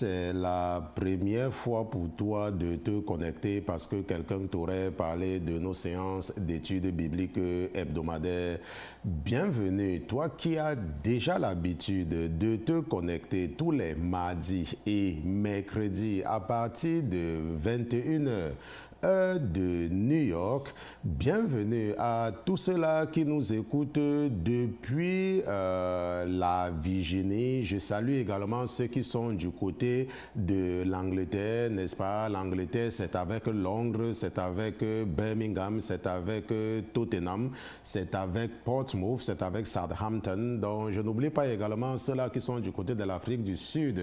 c'est la première fois pour toi de te connecter parce que quelqu'un t'aurait parlé de nos séances d'études bibliques hebdomadaires, bienvenue. Toi qui as déjà l'habitude de te connecter tous les mardis et mercredis à partir de 21 heures de New York, bienvenue à tous ceux-là qui nous écoutent depuis la Virginie. Je salue également ceux qui sont du côté de l'Angleterre, n'est-ce pas? L'Angleterre, c'est avec Londres, c'est avec Birmingham, c'est avec Tottenham, c'est avec Portsmouth, c'est avec Southampton. Donc, je n'oublie pas également ceux-là qui sont du côté de l'Afrique du Sud.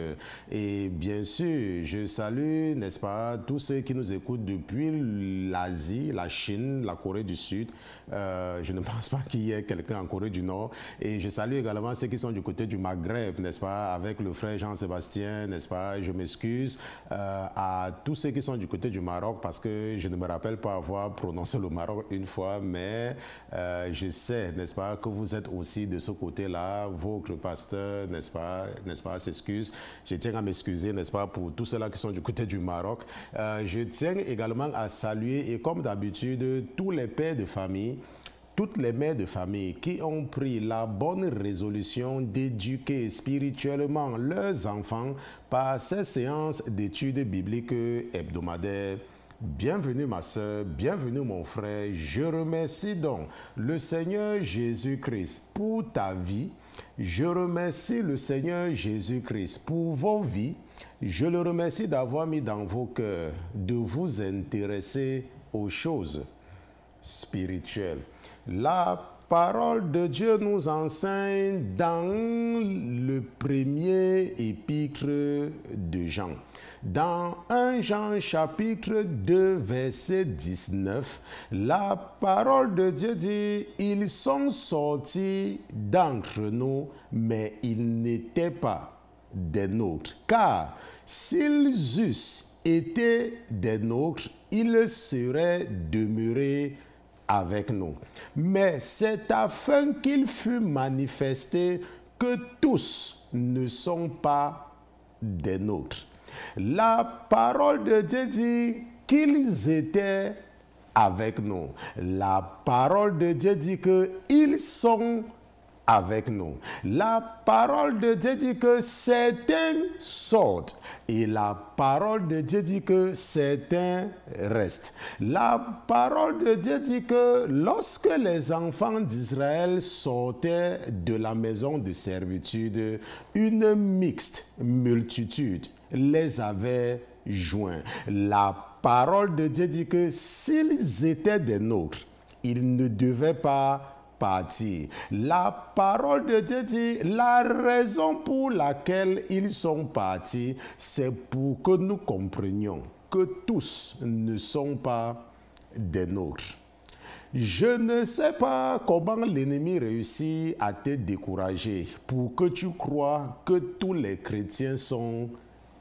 Et bien sûr, je salue, n'est-ce pas, tous ceux qui nous écoutent depuis l'Asie, la Chine, la Corée du Sud. Je ne pense pas qu'il y ait quelqu'un en Corée du Nord. Et je salue également ceux qui sont du côté du Maghreb, n'est-ce pas, avec le frère Jean-Sébastien, n'est-ce pas. Je m'excuse à tous ceux qui sont du côté du Maroc parce que je ne me rappelle pas avoir prononcé le Maroc une fois, mais je sais, n'est-ce pas, que vous êtes aussi de ce côté-là. Votre pasteur, n'est-ce pas, s'excuse. Je tiens à m'excuser, n'est-ce pas, pour tous ceux-là qui sont du côté du Maroc. Je tiens également à saluer, et comme d'habitude, tous les pères de famille, toutes les mères de famille qui ont pris la bonne résolution d'éduquer spirituellement leurs enfants par ces séances d'études bibliques hebdomadaires. Bienvenue ma soeur, bienvenue mon frère. Je remercie donc le Seigneur Jésus-Christ pour ta vie. Je remercie le Seigneur Jésus-Christ pour vos vies. Je le remercie d'avoir mis dans vos cœurs de vous intéresser aux choses spirituelles. La parole de Dieu nous enseigne dans le premier épître de Jean. Dans 1 Jean chapitre 2 verset 19, la parole de Dieu dit « Ils sont sortis d'entre nous, mais ils n'étaient pas des nôtres. Car s'ils eussent été des nôtres, ils seraient demeurés avec nous. Mais c'est afin qu'il fût manifesté que tous ne sont pas des nôtres. » La parole de Dieu dit qu'ils étaient avec nous. La parole de Dieu dit qu'ils sont avec nous. La parole de Dieu dit que certains sortent. Et la parole de Dieu dit que certains restent. La parole de Dieu dit que lorsque les enfants d'Israël sortaient de la maison de servitude, une mixte multitude les avait joints. La parole de Dieu dit que s'ils étaient des nôtres, ils ne devaient pas partir. La parole de Dieu dit, la raison pour laquelle ils sont partis, c'est pour que nous comprenions que tous ne sont pas des nôtres. Je ne sais pas comment l'ennemi réussit à te décourager pour que tu crois que tous les chrétiens sont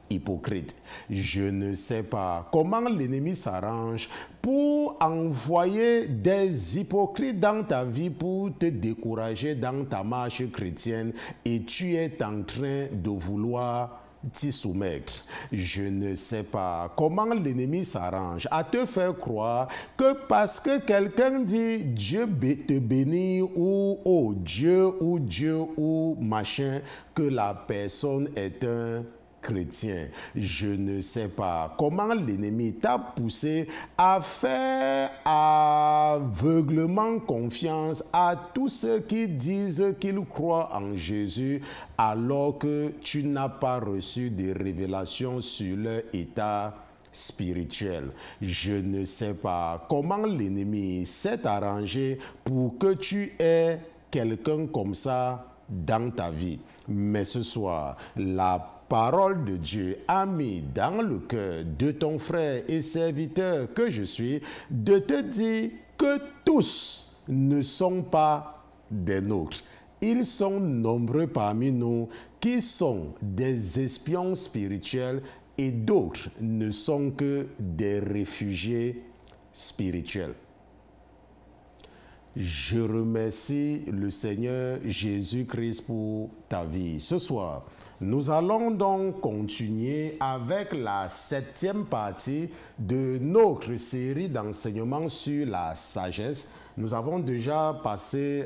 hypocrite. Je ne sais pas comment l'ennemi s'arrange pour envoyer des hypocrites dans ta vie pour te décourager dans ta marche chrétienne et tu es en train de vouloir t'y soumettre. Je ne sais pas comment l'ennemi s'arrange à te faire croire que parce que quelqu'un dit Dieu te bénit ou oh Dieu ou machin, que la personne est un chrétien. Je ne sais pas comment l'ennemi t'a poussé à faire aveuglement confiance à tous ceux qui disent qu'ils croient en Jésus alors que tu n'as pas reçu des révélations sur leur état spirituel. Je ne sais pas comment l'ennemi s'est arrangé pour que tu aies quelqu'un comme ça dans ta vie. Mais ce soir, la parole de Dieu a mis dans le cœur de ton frère et serviteur que je suis de te dire que tous ne sont pas des nôtres. Ils sont nombreux parmi nous qui sont des espions spirituels et d'autres ne sont que des réfugiés spirituels. Je remercie le Seigneur Jésus-Christ pour ta vie. Ce soir, Nous allons donc continuer avec la 7e partie de notre série d'enseignements sur la sagesse. Nous avons déjà passé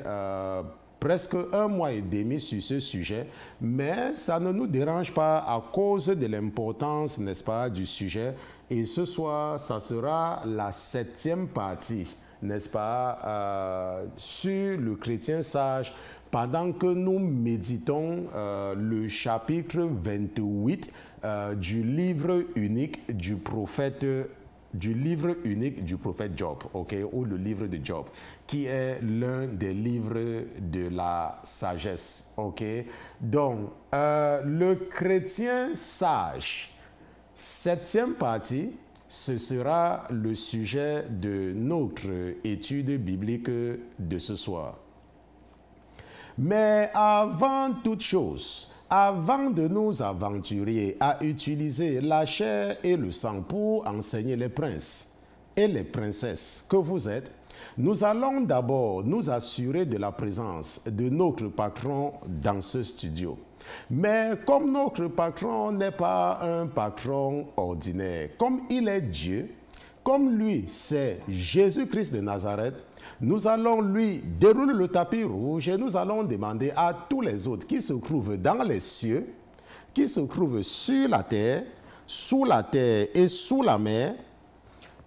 presque 1 mois et demi sur ce sujet, mais ça ne nous dérange pas à cause de l'importance, n'est-ce pas, du sujet. Et ce soir, ça sera la 7e partie, n'est-ce pas, sur le chrétien sage, pendant que nous méditons le chapitre 28 du livre unique du prophète Job, ok, ou le livre de Job, qui est l'un des livres de la sagesse, ok. Donc, le chrétien sage, 7e partie, ce sera le sujet de notre étude biblique de ce soir. Mais avant toute chose, avant de nous aventurer à utiliser la chair et le sang pour enseigner les princes et les princesses que vous êtes, nous allons d'abord nous assurer de la présence de notre patron dans ce studio. Mais comme notre patron n'est pas un patron ordinaire, comme il est Dieu, comme lui c'est Jésus-Christ de Nazareth, nous allons lui dérouler le tapis rouge et nous allons demander à tous les autres qui se trouvent dans les cieux, qui se trouvent sur la terre, sous la terre et sous la mer,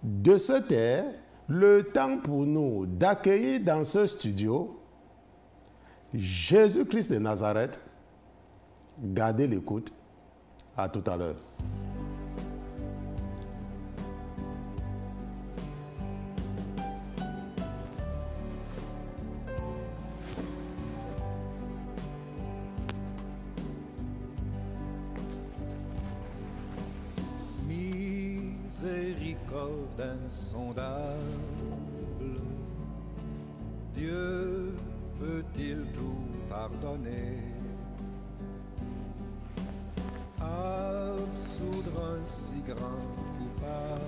de se taire le temps pour nous d'accueillir dans ce studio Jésus-Christ de Nazareth. Gardez l'écoute. À tout à l'heure. Miséricorde insondable, Dieu peut-il tout pardonner? Absoudre un si grand coupable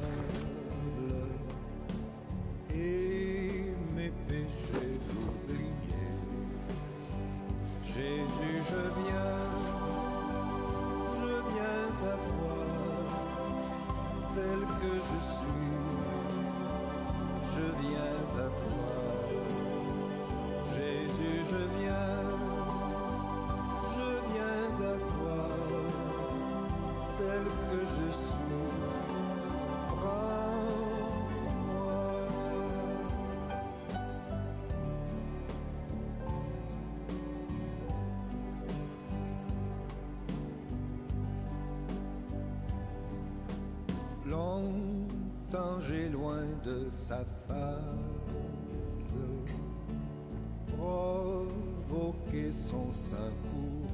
et mes péchés oublier. Jésus, je viens à toi, tel que je suis, je viens à toi. Jésus, je viens à toi, tel que je suis, prends-moi. Longtemps j'ai loin de sa face provoqué son sein courroux.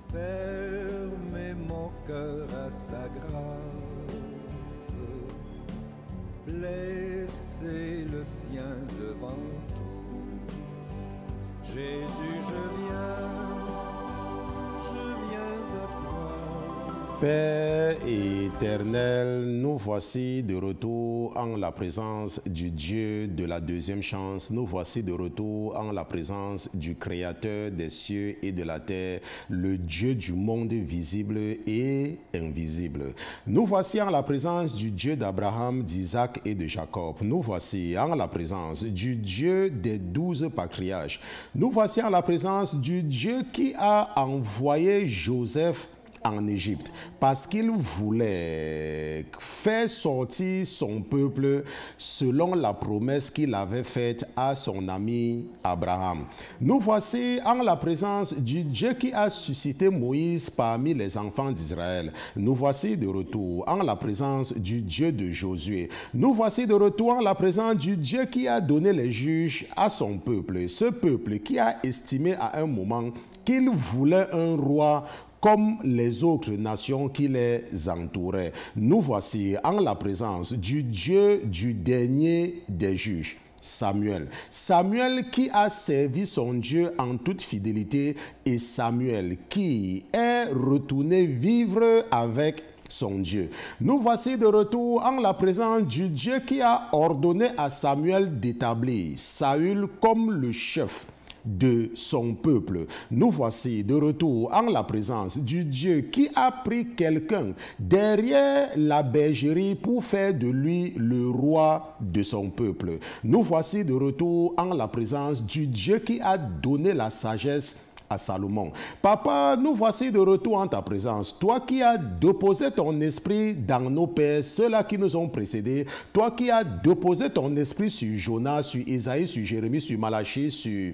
Fermez mon cœur à sa grâce, blessez le sien devant tous. Jésus, je viens à toi. Père éternel, nous voici de retour en la présence du Dieu de la deuxième chance. Nous voici de retour en la présence du Créateur des cieux et de la terre, le Dieu du monde visible et invisible. Nous voici en la présence du Dieu d'Abraham, d'Isaac et de Jacob. Nous voici en la présence du Dieu des 12 patriarches. Nous voici en la présence du Dieu qui a envoyé Joseph en Égypte parce qu'il voulait faire sortir son peuple selon la promesse qu'il avait faite à son ami Abraham. Nous voici en la présence du Dieu qui a suscité Moïse parmi les enfants d'Israël. Nous voici de retour en la présence du Dieu de Josué. Nous voici de retour en la présence du Dieu qui a donné les juges à son peuple. Ce peuple qui a estimé à un moment qu'il voulait un roi comme les autres nations qui les entouraient. Nous voici en la présence du Dieu du dernier des juges, Samuel. Samuel qui a servi son Dieu en toute fidélité et Samuel qui est retourné vivre avec son Dieu. Nous voici de retour en la présence du Dieu qui a ordonné à Samuel d'établir Saül comme le chef de son peuple. Nous voici de retour en la présence du Dieu qui a pris quelqu'un derrière la bergerie pour faire de lui le roi de son peuple. Nous voici de retour en la présence du Dieu qui a donné la sagesse à Salomon. Papa, nous voici de retour en ta présence. Toi qui as déposé ton esprit dans nos pères, ceux-là qui nous ont précédés. Toi qui as déposé ton esprit sur Jonas, sur Isaïe, sur Jérémie, sur Malachie, sur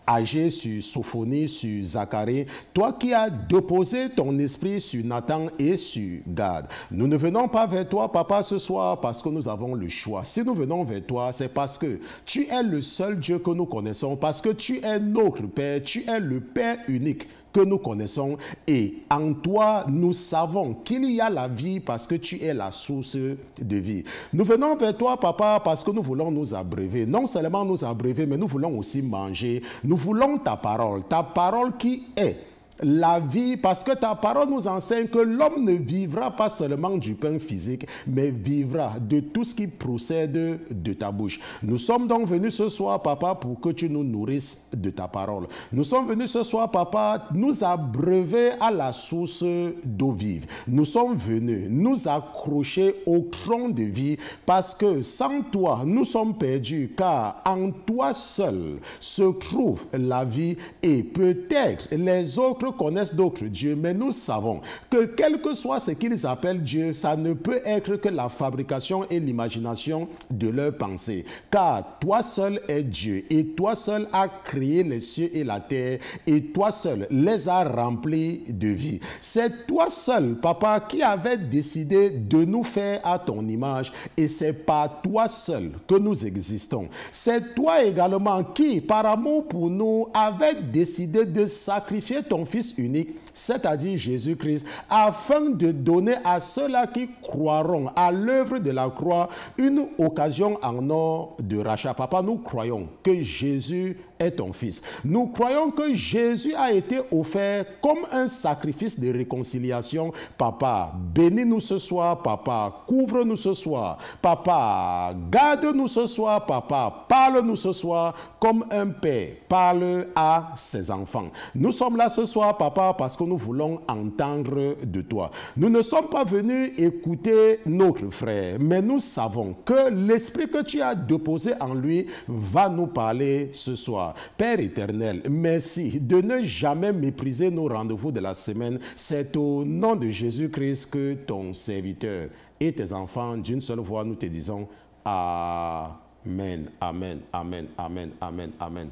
Agé, sur Sophonie, sur Zacharie, toi qui as déposé ton esprit sur Nathan et sur Gad. Nous ne venons pas vers toi, Papa, ce soir parce que nous avons le choix. Si nous venons vers toi, c'est parce que tu es le seul Dieu que nous connaissons, parce que tu es notre Père, tu es le Père unique que nous connaissons, et en toi, nous savons qu'il y a la vie parce que tu es la source de vie. Nous venons vers toi, Papa, parce que nous voulons nous abreuver. Non seulement nous abreuver, mais nous voulons aussi manger. Nous voulons ta parole qui est la vie, parce que ta parole nous enseigne que l'homme ne vivra pas seulement du pain physique, mais vivra de tout ce qui procède de ta bouche. Nous sommes donc venus ce soir, Papa, pour que tu nous nourrisses de ta parole. Nous sommes venus ce soir, Papa, nous abreuver à la source d'eau vive. Nous sommes venus nous accrocher au tronc de vie, parce que sans toi, nous sommes perdus, car en toi seul se trouve la vie, et peut-être les autres connaissent d'autres dieux, mais nous savons que quel que soit ce qu'ils appellent Dieu, ça ne peut être que la fabrication et l'imagination de leurs pensées. Car toi seul es Dieu, et toi seul as créé les cieux et la terre, et toi seul les as remplis de vie. C'est toi seul, Papa, qui avait décidé de nous faire à ton image, et c'est par toi seul que nous existons. C'est toi également qui, par amour pour nous, avait décidé de sacrifier ton Fils unique, c'est-à-dire Jésus-Christ, afin de donner à ceux-là qui croiront à l'œuvre de la croix une occasion en or de rachat. Papa, nous croyons que Jésus est ton Fils. Nous croyons que Jésus a été offert comme un sacrifice de réconciliation. Papa, bénis-nous ce soir. Papa, couvre-nous ce soir. Papa, garde-nous ce soir. Papa, parle-nous ce soir comme un père parle à ses enfants. Nous sommes là ce soir, Papa, parce que nous voulons entendre de toi. Nous ne sommes pas venus écouter notre frère, mais nous savons que l'esprit que tu as déposé en lui va nous parler ce soir. Père éternel, merci de ne jamais mépriser nos rendez-vous de la semaine. C'est au nom de Jésus-Christ que ton serviteur et tes enfants, d'une seule voix, nous te disons Amen, Amen, Amen, Amen, Amen, Amen.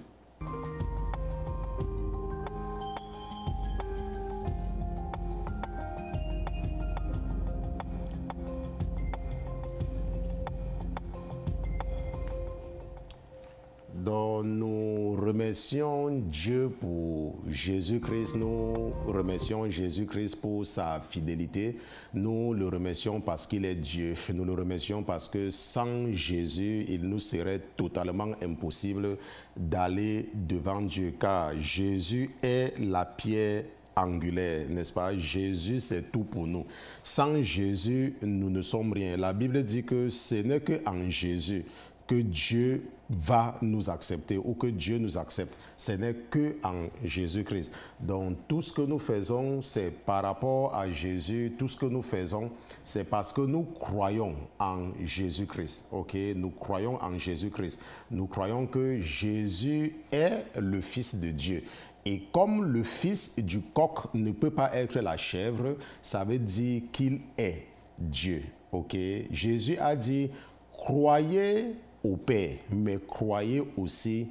Donc, nous remercions Dieu pour Jésus-Christ, nous remercions Jésus-Christ pour sa fidélité, nous le remercions parce qu'il est Dieu, nous le remercions parce que sans Jésus, il nous serait totalement impossible d'aller devant Dieu, car Jésus est la pierre angulaire, n'est-ce pas? Jésus, c'est tout pour nous. Sans Jésus, nous ne sommes rien. La Bible dit que ce n'est qu'en Jésus que Dieu va nous accepter ou que Dieu nous accepte. Ce n'est que en Jésus-Christ. Donc tout ce que nous faisons, c'est par rapport à Jésus. Tout ce que nous faisons, c'est parce que nous croyons en Jésus-Christ. Ok? Nous croyons en Jésus-Christ. Nous croyons que Jésus est le Fils de Dieu. Et comme le fils du coq ne peut pas être la chèvre, ça veut dire qu'il est Dieu. Ok? Jésus a dit, croyez au Père, mais croyez aussi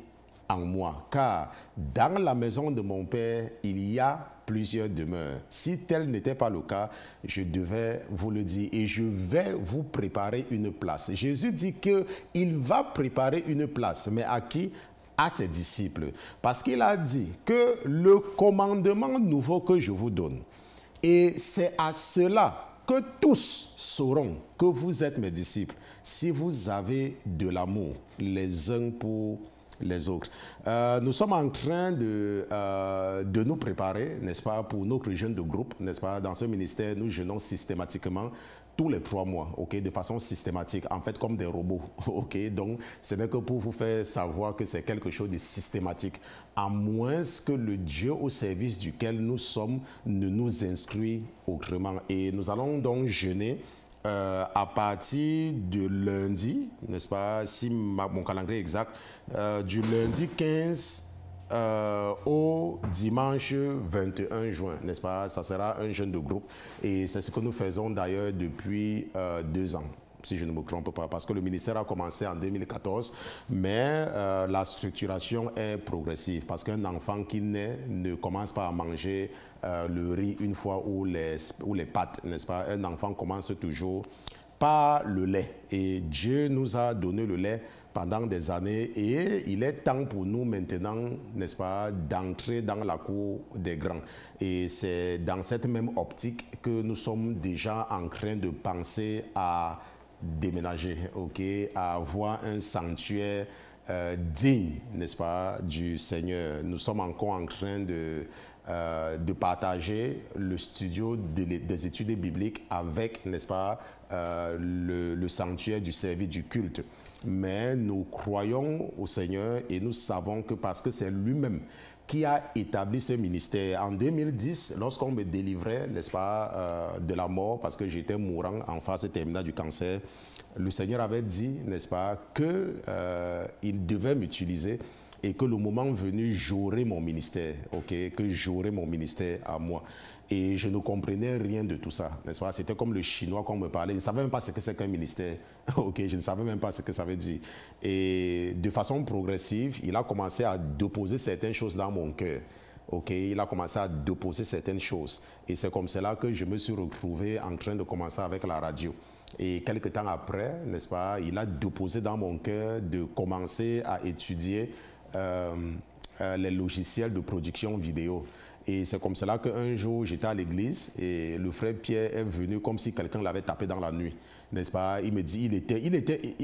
en moi. Car dans la maison de mon Père, il y a plusieurs demeures. Si tel n'était pas le cas, je devais vous le dire. Et je vais vous préparer une place. Jésus dit qu'il va préparer une place. Mais à qui? À ses disciples. Parce qu'il a dit que le commandement nouveau que je vous donne, et c'est à cela que tous sauront que vous êtes mes disciples, si vous avez de l'amour les uns pour les autres. Nous sommes en train de nous préparer, n'est-ce pas, pour notre jeûne de groupe, n'est-ce pas. Dans ce ministère, nous jeûnons systématiquement tous les 3 mois, ok, de façon systématique, en fait comme des robots, ok. Donc, ce n'est que pour vous faire savoir que c'est quelque chose de systématique, à moins que le Dieu au service duquel nous sommes ne nous instruit autrement. Et nous allons donc jeûner à partir de lundi, n'est-ce pas, si mon calendrier est exact, du lundi 15 au dimanche 21 juin, n'est-ce pas? Ça sera un jeûne de groupe et c'est ce que nous faisons d'ailleurs depuis 2 ans, si je ne me trompe pas, parce que le ministère a commencé en 2014, mais la structuration est progressive, parce qu'un enfant qui naît ne commence pas à manger le riz une fois ou les pâtes, n'est-ce pas? Un enfant commence toujours par le lait et Dieu nous a donné le lait pendant des années et il est temps pour nous maintenant, n'est-ce pas, d'entrer dans la cour des grands. Et c'est dans cette même optique que nous sommes déjà en train de penser à déménager, ok, à avoir un sanctuaire digne, n'est-ce pas, du Seigneur. Nous sommes encore en train de partager le studio des études bibliques avec, n'est-ce pas, le sanctuaire du service du culte. Mais nous croyons au Seigneur et nous savons que parce que c'est lui-même qui a établi ce ministère. En 2010, lorsqu'on me délivrait, n'est-ce pas, de la mort, parce que j'étais mourant en phase terminale du cancer, le Seigneur avait dit, n'est-ce pas, qu'il devait m'utiliser et que le moment venu, j'aurai mon ministère, ok, que j'aurai mon ministère à moi. Et je ne comprenais rien de tout ça, n'est-ce pas? C'était comme le chinois qu'on me parlait. Je ne savais même pas ce que c'est qu'un ministère. Ok, je ne savais même pas ce que ça veut dire. Et de façon progressive, il a commencé à déposer certaines choses dans mon cœur. Ok, il a commencé à déposer certaines choses. Et c'est comme cela que je me suis retrouvé en train de commencer avec la radio. Et quelques temps après, n'est-ce pas, il a déposé dans mon cœur de commencer à étudier les logiciels de production vidéo. Et c'est comme cela qu'un jour, j'étais à l'église et le frère Pierre est venu comme si quelqu'un l'avait tapé dans la nuit, n'est-ce pas? Il me dit,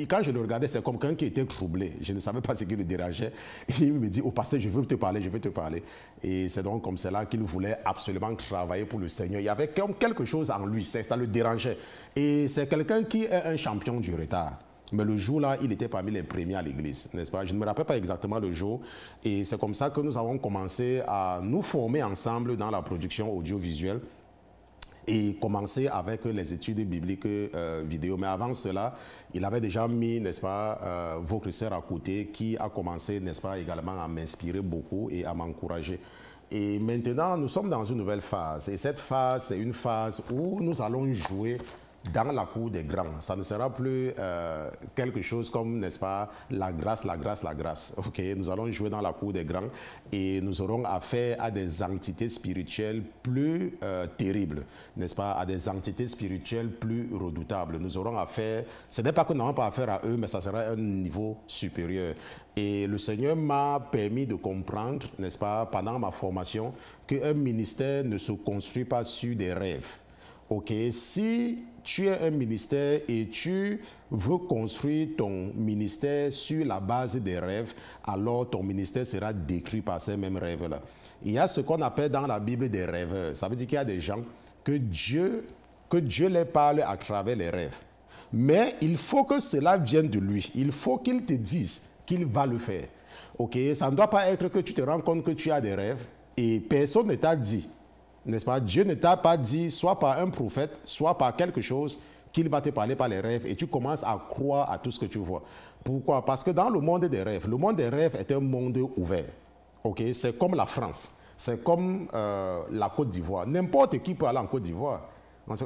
quand je le regardais, c'est comme quelqu'un qui était troublé. Je ne savais pas ce qui le dérangeait. Il me dit, oh pasteur, je veux te parler, je veux te parler. Et c'est donc comme cela qu'il voulait absolument travailler pour le Seigneur. Il y avait comme quelque chose en lui, ça le dérangeait. Et c'est quelqu'un qui est un champion du retard. Mais le jour-là, il était parmi les premiers à l'église, n'est-ce pas? Je ne me rappelle pas exactement le jour. Et c'est comme ça que nous avons commencé à nous former ensemble dans la production audiovisuelle et commencer avec les études bibliques vidéo. Mais avant cela, il avait déjà mis, n'est-ce pas, votre sœur à côté qui a commencé, n'est-ce pas, également à m'inspirer beaucoup et à m'encourager. Et maintenant, nous sommes dans une nouvelle phase. Et cette phase, c'est une phase où nous allons jouer dans la cour des grands. Ça ne sera plus quelque chose comme, n'est-ce pas, la grâce, la grâce, la grâce. Ok, nous allons jouer dans la cour des grands et nous aurons affaire à des entités spirituelles plus terribles, n'est-ce pas, à des entités spirituelles plus redoutables. Nous aurons affaire, ce n'est pas que nous n'avons pas affaire à eux, mais ça sera un niveau supérieur. Et le Seigneur m'a permis de comprendre, n'est-ce pas, pendant ma formation, qu'un ministère ne se construit pas sur des rêves. Ok, si tu es un ministère et tu veux construire ton ministère sur la base des rêves, alors ton ministère sera détruit par ces mêmes rêves-là. Il y a ce qu'on appelle dans la Bible des rêveurs. Ça veut dire qu'il y a des gens que Dieu les parle à travers les rêves. Mais il faut que cela vienne de lui. Il faut qu'il te dise qu'il va le faire. Ok, ça ne doit pas être que tu te rends compte que tu as des rêves et personne ne t'a dit. N'est-ce pas? Dieu ne t'a pas dit, soit par un prophète, soit par quelque chose, qu'il va te parler par les rêves et tu commences à croire à tout ce que tu vois. Pourquoi? Parce que dans le monde des rêves est un monde ouvert. Okay? C'est comme la France, c'est comme la Côte d'Ivoire. N'importe qui peut aller en Côte d'Ivoire.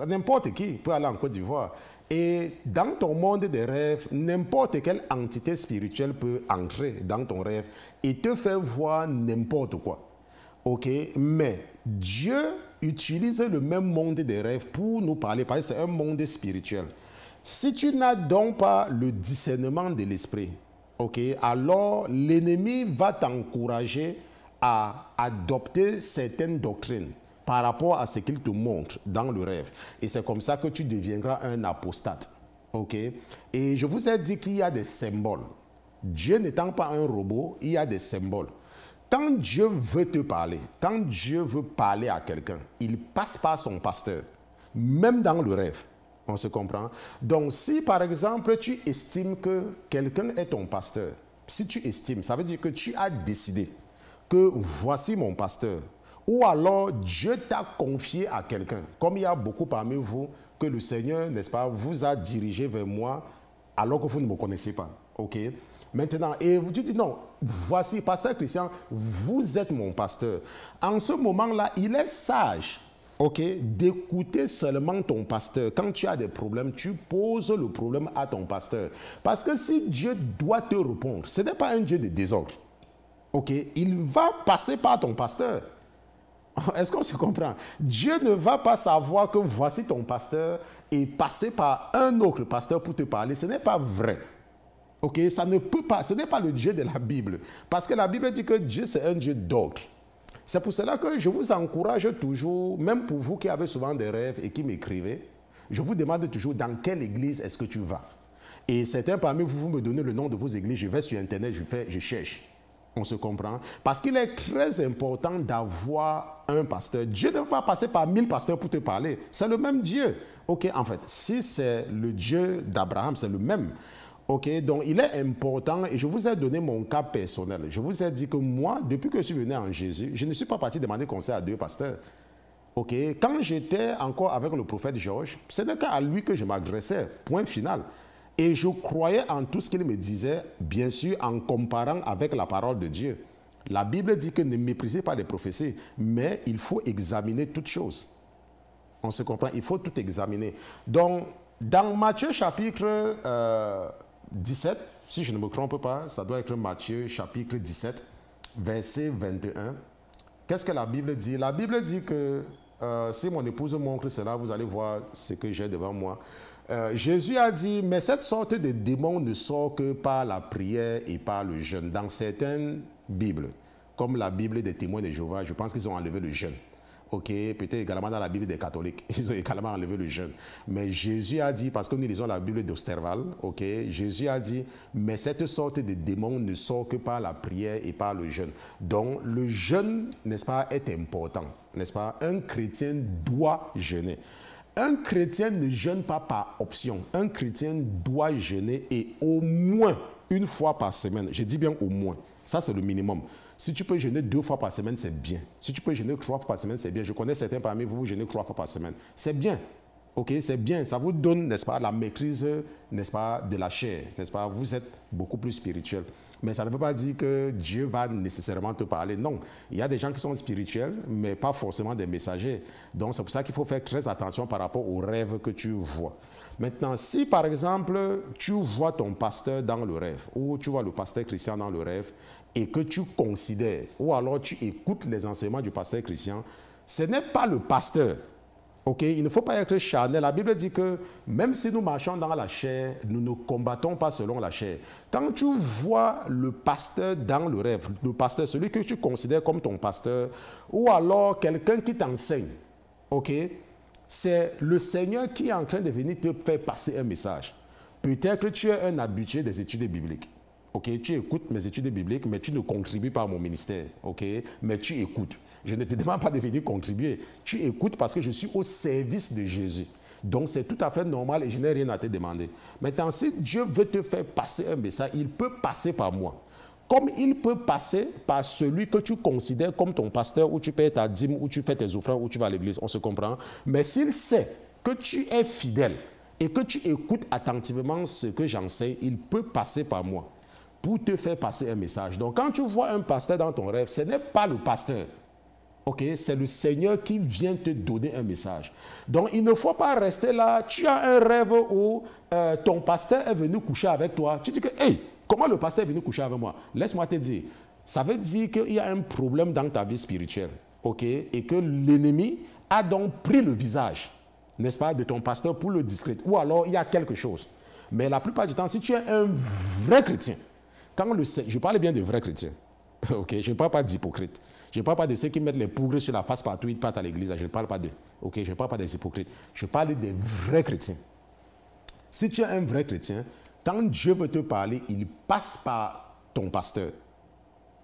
N'importe qui peut aller en Côte d'Ivoire. Et dans ton monde des rêves, n'importe quelle entité spirituelle peut entrer dans ton rêve et te faire voir n'importe quoi. Ok, mais Dieu utilise le même monde des rêves pour nous parler, parce que c'est un monde spirituel. Si tu n'as donc pas le discernement de l'esprit, ok, alors l'ennemi va t'encourager à adopter certaines doctrines par rapport à ce qu'il te montre dans le rêve. Et c'est comme ça que tu deviendras un apostate. Ok, et je vous ai dit qu'il y a des symboles. Dieu n'étant pas un robot, il y a des symboles. Quand Dieu veut te parler, quand Dieu veut parler à quelqu'un, il passe par son pasteur, même dans le rêve. On se comprend? Donc, si par exemple, tu estimes que quelqu'un est ton pasteur, si tu estimes, ça veut dire que tu as décidé que voici mon pasteur. Ou alors, Dieu t'a confié à quelqu'un. Comme il y a beaucoup parmi vous, que le Seigneur, n'est-ce pas, vous a dirigé vers moi alors que vous ne me connaissez pas. OK? Maintenant, et vous dites non, voici, pasteur Christian, vous êtes mon pasteur. En ce moment-là, il est sage, OK, d'écouter seulement ton pasteur. Quand tu as des problèmes, tu poses le problème à ton pasteur. Parce que si Dieu doit te répondre, ce n'est pas un Dieu de désordre. OK, il va passer par ton pasteur. Est-ce qu'on se comprend? Dieu ne va pas savoir que voici ton pasteur et passer par un autre pasteur pour te parler. Ce n'est pas vrai. OK? Ça ne peut pas. Ce n'est pas le Dieu de la Bible. Parce que la Bible dit que Dieu, c'est un Dieu d'ordre. C'est pour cela que je vous encourage toujours, même pour vous qui avez souvent des rêves et qui m'écrivez, je vous demande toujours dans quelle église est-ce que tu vas. Et certains parmi vous, vous me donnez le nom de vos églises, je vais sur Internet, je cherche. On se comprend? Parce qu'il est très important d'avoir un pasteur. Dieu ne va pas passer par 1000 pasteurs pour te parler. C'est le même Dieu. OK, en fait, si c'est le Dieu d'Abraham, c'est le même. OK, donc il est important, et je vous ai donné mon cas personnel. Je vous ai dit que moi, depuis que je suis venu en Jésus, je ne suis pas parti demander conseil à 2 pasteurs. OK, quand j'étais encore avec le prophète Georges, ce n'est qu'à lui que je m'adressais, point final. Et je croyais en tout ce qu'il me disait, bien sûr en comparant avec la parole de Dieu. La Bible dit que ne méprisez pas les prophéties, mais il faut examiner toutes choses. On se comprend, il faut tout examiner. Donc, dans Matthieu chapitre 17, si je ne me trompe pas, ça doit être Matthieu chapitre 17, verset 21. Qu'est-ce que la Bible dit? La Bible dit que si mon épouse montre cela, vous allez voir ce que j'ai devant moi. Jésus a dit, mais cette sorte de démon ne sort que par la prière et par le jeûne. Dans certaines Bibles, comme la Bible des témoins de Jéhovah, je pense qu'ils ont enlevé le jeûne. OK, peut-être également dans la Bible des catholiques, ils ont également enlevé le jeûne. Mais Jésus a dit, parce que nous lisons la Bible d'Osterval, OK, Jésus a dit, mais cette sorte de démon ne sort que par la prière et par le jeûne. Donc, le jeûne, n'est-ce pas, est important, n'est-ce pas? Un chrétien doit jeûner. Un chrétien ne jeûne pas par option. Un chrétien doit jeûner et au moins une fois par semaine. Je dis bien au moins. Ça, c'est le minimum. Si tu peux jeûner 2 fois par semaine, c'est bien. Si tu peux jeûner 3 fois par semaine, c'est bien. Je connais certains parmi vous, vous jeûnez 3 fois par semaine. C'est bien. OK, c'est bien. Ça vous donne, n'est-ce pas, la maîtrise, n'est-ce pas, de la chair. N'est-ce pas? Vous êtes beaucoup plus spirituel. Mais ça ne veut pas dire que Dieu va nécessairement te parler. Non. Il y a des gens qui sont spirituels, mais pas forcément des messagers. Donc, c'est pour ça qu'il faut faire très attention par rapport aux rêves que tu vois. Maintenant, si par exemple, tu vois ton pasteur dans le rêve, ou tu vois le pasteur Christian dans le rêve, et que tu considères, ou alors tu écoutes les enseignements du pasteur Christian, ce n'est pas le pasteur. OK, il ne faut pas être charnel. La Bible dit que même si nous marchons dans la chair, nous ne combattons pas selon la chair. Quand tu vois le pasteur dans le rêve, le pasteur, celui que tu considères comme ton pasteur, ou alors quelqu'un qui t'enseigne, OK, c'est le Seigneur qui est en train de venir te faire passer un message. Peut-être que tu es un habitué des études bibliques. OK, tu écoutes mes études bibliques, mais tu ne contribues pas à mon ministère. OK, mais tu écoutes. Je ne te demande pas de venir contribuer. Tu écoutes parce que je suis au service de Jésus. Donc, c'est tout à fait normal et je n'ai rien à te demander. Maintenant, si Dieu veut te faire passer un message, il peut passer par moi. Comme il peut passer par celui que tu considères comme ton pasteur, où tu payes ta dîme, où tu fais tes offrandes, où tu vas à l'église. On se comprend. Mais s'il sait que tu es fidèle et que tu écoutes attentivement ce que j'enseigne, il peut passer par moi pour te faire passer un message. Donc, quand tu vois un pasteur dans ton rêve, ce n'est pas le pasteur. OK, c'est le Seigneur qui vient te donner un message. Donc, il ne faut pas rester là. Tu as un rêve où ton pasteur est venu coucher avec toi. Tu dis que, hey, comment le pasteur est venu coucher avec moi? Laisse-moi te dire. Ça veut dire qu'il y a un problème dans ta vie spirituelle. OK, et que l'ennemi a donc pris le visage, n'est-ce pas, de ton pasteur pour le discréditer. Ou alors, il y a quelque chose. Mais la plupart du temps, si tu es un vrai chrétien, je parle bien de vrais chrétiens. OK, je ne parle pas d'hypocrites. Je ne parle pas de ceux qui mettent les pougres sur la face partout, ils partent à l'église. Je ne parle pas d'eux. OK, je ne parle pas des hypocrites. Je parle des vrais chrétiens. Si tu es un vrai chrétien, Quand Dieu veut te parler, il passe par ton pasteur.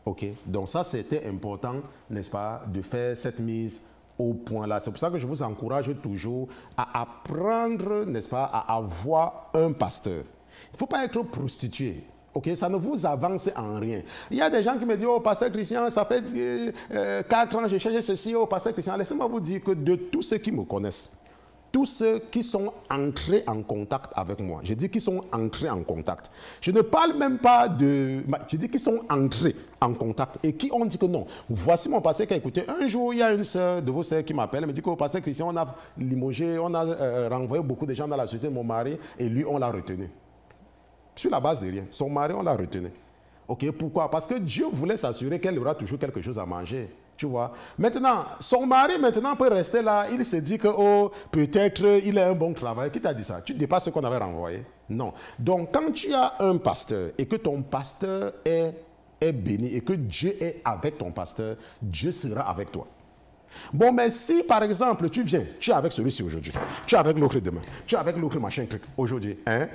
OK? Donc ça, c'était important, n'est-ce pas, de faire cette mise au point là. C'est pour ça que je vous encourage toujours à apprendre, n'est-ce pas, à avoir un pasteur. Il ne faut pas être prostitué. OK, ça ne vous avance en rien. Il y a des gens qui me disent, oh, pasteur Christian, ça fait 4 ans que j'ai cherché ceci, oh, pasteur Christian. Laissez-moi vous dire que de tous ceux qui me connaissent, tous ceux qui sont entrés en contact avec moi, je dis qu'ils sont entrés en contact. Je ne parle même pas de... Je dis qu'ils sont entrés en contact et qui ont dit que non. Voici mon pasteur qui a écouté. Un jour, il y a une sœur de vos sœurs qui m'appelle. Elle me dit que, pasteur Christian, on a limogé, on a renvoyé beaucoup de gens dans la société de mon mari et lui, on l'a retenu. Sur la base de rien. Son mari, on l'a retenu. OK, pourquoi? Parce que Dieu voulait s'assurer qu'elle aura toujours quelque chose à manger. Tu vois? Maintenant, son mari maintenant peut rester là. Il se dit que, oh, peut-être il a un bon travail. Qui t'a dit ça? Tu dépasses ce qu'on avait renvoyé? Non. Donc, quand tu as un pasteur et que ton pasteur est béni et que Dieu est avec ton pasteur, Dieu sera avec toi. Bon, mais si par exemple, tu viens, tu es avec celui-ci aujourd'hui, tu es avec l'autre demain, tu es avec l'autre machin truc aujourd'hui, hein?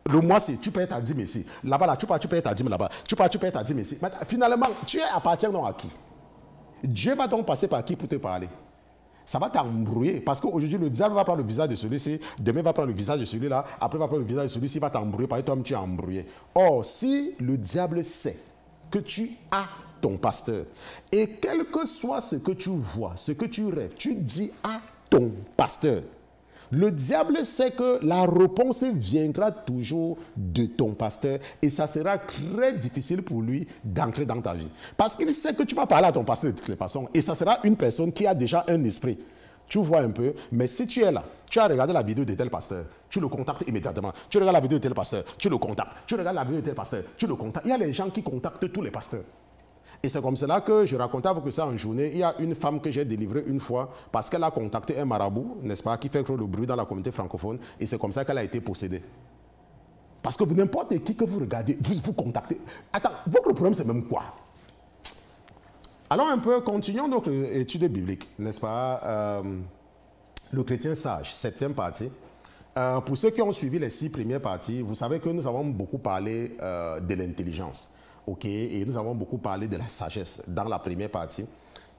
Le mois-ci, tu payes ta dîme ici. Là-bas, là, tu payes ta dîme là-bas. Tu payes ta dîme ici. Mais finalement, tu appartiens donc à qui? Dieu va donc passer par qui pour te parler? Ça va t'embrouiller. Parce qu'aujourd'hui, le diable va prendre le visage de celui-ci. Demain, il va prendre le visage de celui-là. Après, il va prendre le visage de celui-ci. Il va t'embrouiller. Parce que toi-même, tu es embrouillé. Or, si le diable sait que tu as ton pasteur, et quel que soit ce que tu vois, ce que tu rêves, tu dis à ton pasteur, le diable sait que la réponse viendra toujours de ton pasteur et ça sera très difficile pour lui d'entrer dans ta vie. Parce qu'il sait que tu vas parler à ton pasteur de toutes les façons et ça sera une personne qui a déjà un esprit. Tu vois un peu, mais si tu es là, tu as regardé la vidéo de tel pasteur, tu le contactes immédiatement. Tu regardes la vidéo de tel pasteur, tu le contactes. Tu regardes la vidéo de tel pasteur, tu le contactes. Il y a les gens qui contactent tous les pasteurs. Et c'est comme cela que je racontais avec ça en journée. Il y a une femme que j'ai délivrée une fois parce qu'elle a contacté un marabout, n'est-ce pas, qui fait trop le bruit dans la communauté francophone. Et c'est comme ça qu'elle a été possédée. Parce que n'importe qui que vous regardez, vous contactez. Attends, votre problème c'est même quoi? Alors un peu, continuons notre étude biblique, n'est-ce pas? Le chrétien sage, 7e partie. Pour ceux qui ont suivi les 6 premières parties, vous savez que nous avons beaucoup parlé de l'intelligence. OK, et nous avons beaucoup parlé de la sagesse dans la première partie.